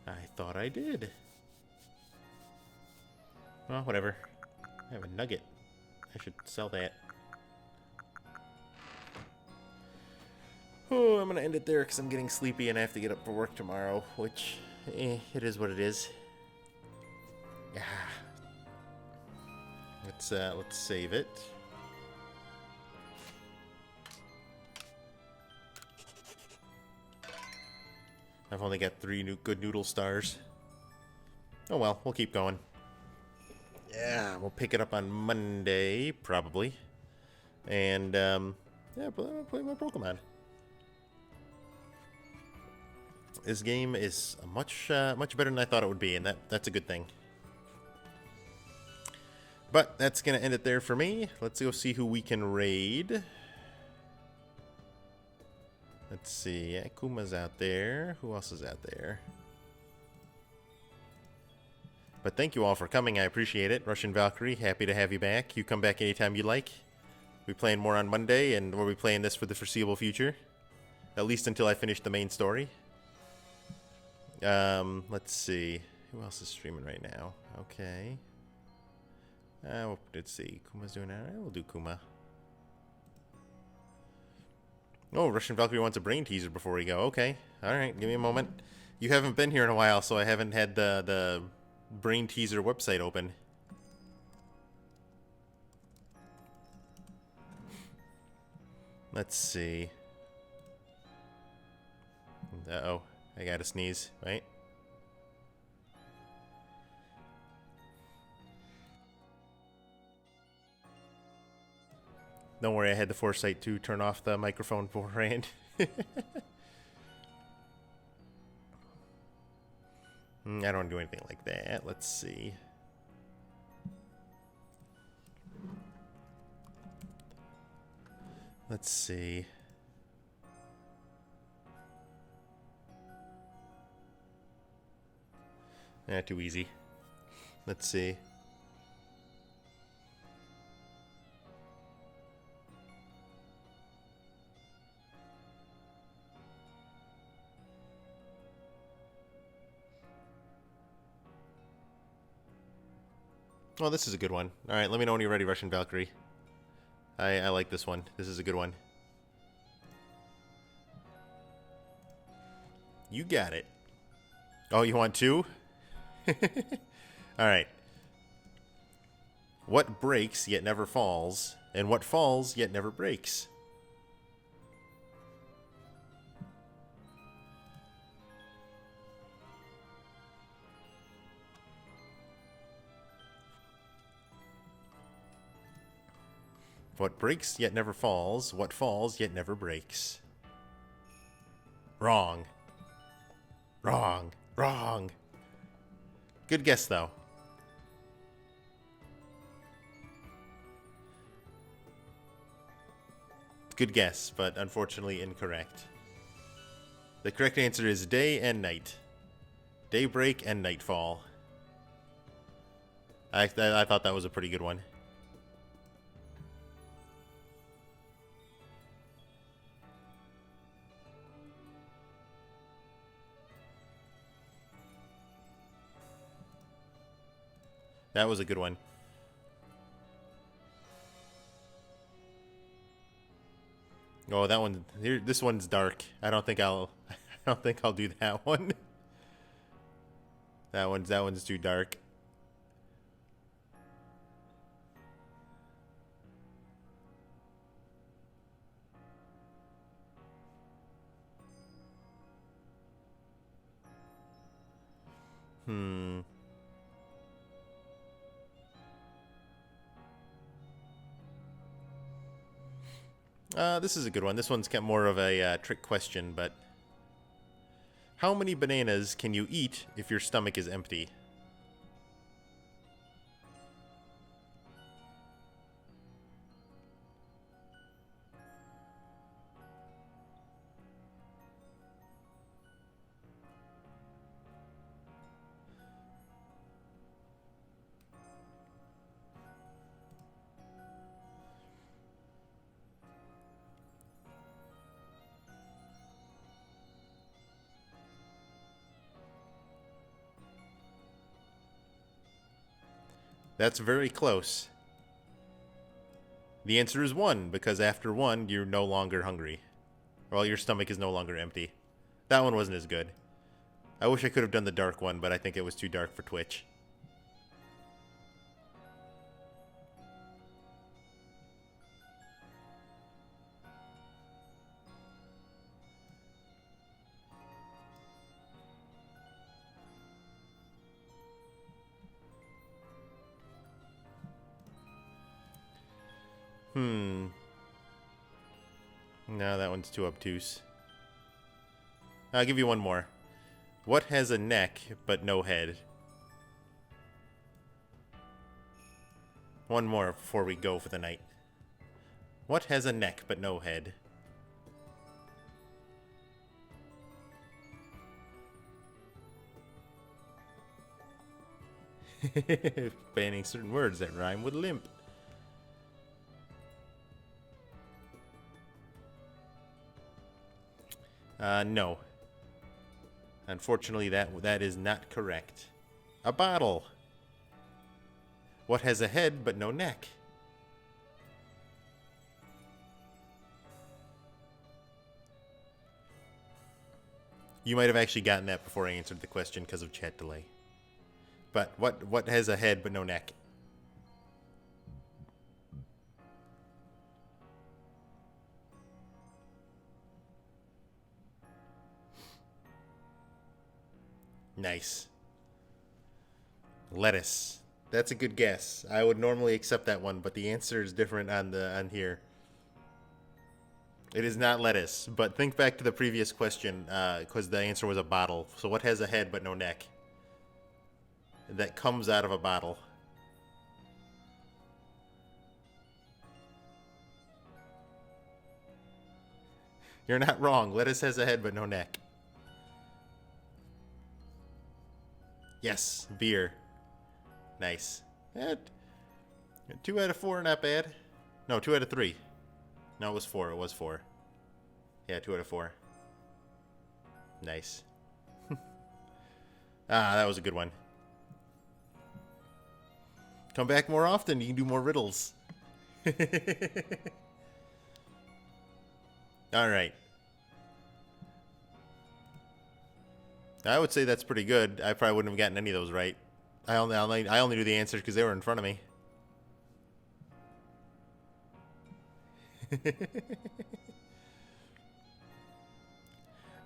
I thought I did. Well, whatever. I have a nugget. I should sell that. Oh, I'm gonna end it there because I'm getting sleepy and I have to get up for work tomorrow, which, it is what it is. Yeah. Let's save it. I've only got 3 new good noodle stars. Oh well, we'll keep going. Yeah, we'll pick it up on Monday, probably. And, yeah, play my Pokemon. This game is much better than I thought it would be, and that's a good thing. But that's going to end it there for me. Let's go see who we can raid. Let's see. Yeah, Kuma's out there. Who else is out there? But thank you all for coming. I appreciate it. Russian Valkyrie, happy to have you back. You come back anytime you like. We'll be playing more on Monday, and we'll be playing this for the foreseeable future. At least until I finish the main story. Let's see. Who else is streaming right now? Okay. Let's see. Kuma's doing alright. We'll do Kuma. Oh, Russian Valkyrie wants a brain teaser before we go. Okay. Alright, give me a moment. You haven't been here in a while, so I haven't had the brain teaser website open. Let's see. Uh-oh. I gotta sneeze, right? Don't worry, I had the foresight to turn off the microphone beforehand. I don't want to do anything like that. Let's see. Let's see. Too easy. Let's see. Oh, this is a good one. Alright, let me know when you're ready, Russian Valkyrie. I like this one. This is a good one. You got it. Oh, you want 2? Alright. What breaks yet never falls, and what falls yet never breaks? What breaks yet never falls, what falls yet never breaks. Wrong. Wrong. Wrong. Good guess, though. Good guess, but unfortunately incorrect. The correct answer is day and night. Daybreak and nightfall. I thought that was a pretty good one. That was a good one. Oh, that one here. This one's dark. I don't think I'll do that one. That one's too dark. Hmm. This is a good one. This one's more of a trick question, but how many bananas can you eat if your stomach is empty? That's very close. The answer is one, because after one, you're no longer hungry. Well, your stomach is no longer empty. That one wasn't as good. I wish I could have done the dark one, but I think it was too dark for Twitch. Hmm. No, that one's too obtuse. I'll give you one more. What has a neck but no head? One more before we go for the night. What has a neck but no head? Banning certain words that rhyme with limp. No. Unfortunately, that is not correct. A bottle. What has a head but no neck? You might have actually gotten that before I answered the question because of chat delay. But what has a head but no neck? Nice. Lettuce. That's a good guess. I would normally accept that one, but the answer is different on here. It is not lettuce, but think back to the previous question, because the answer was a bottle. So what has a head but no neck? That comes out of a bottle. You're not wrong. Lettuce has a head but no neck. Yes, beer. Nice. 2 out of 4, not bad. No, 2 out of 3. No, it was 4. It was 4. Yeah, 2 out of 4. Nice. That was a good one. Come back more often. You can do more riddles. All right. I would say that's pretty good. I probably wouldn't have gotten any of those right. I only knew the answers because they were in front of me.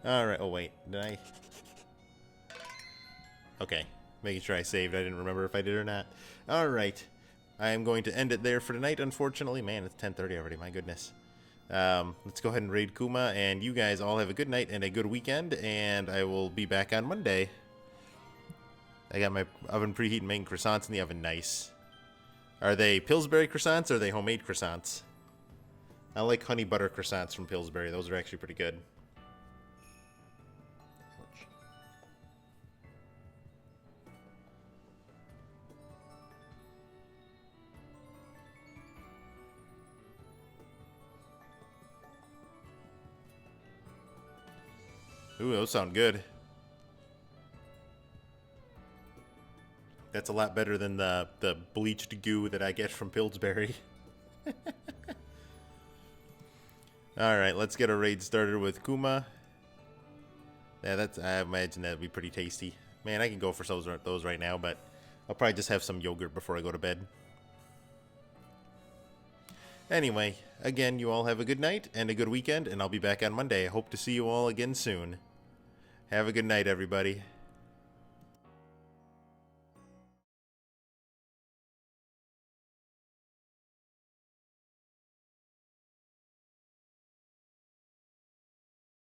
All right. Oh wait, did I? Okay, making sure I saved. I didn't remember if I did or not. All right, I am going to end it there for tonight. Unfortunately, man, it's 10:30 already. My goodness. Let's go ahead and raid Kuma, and you guys all have a good night and a good weekend, and I will be back on Monday. I got my oven preheating, making croissants in the oven. Nice. Are they Pillsbury croissants or are they homemade croissants? I like honey butter croissants from Pillsbury. Those are actually pretty good. Ooh, those sound good. That's a lot better than the bleached goo that I get from Pillsbury. Alright, let's get a raid started with Kuma. Yeah, I imagine that'd be pretty tasty. Man, I can go for those right now, but I'll probably just have some yogurt before I go to bed. Anyway, again, you all have a good night and a good weekend, and I'll be back on Monday. I hope to see you all again soon. Have a good night, everybody.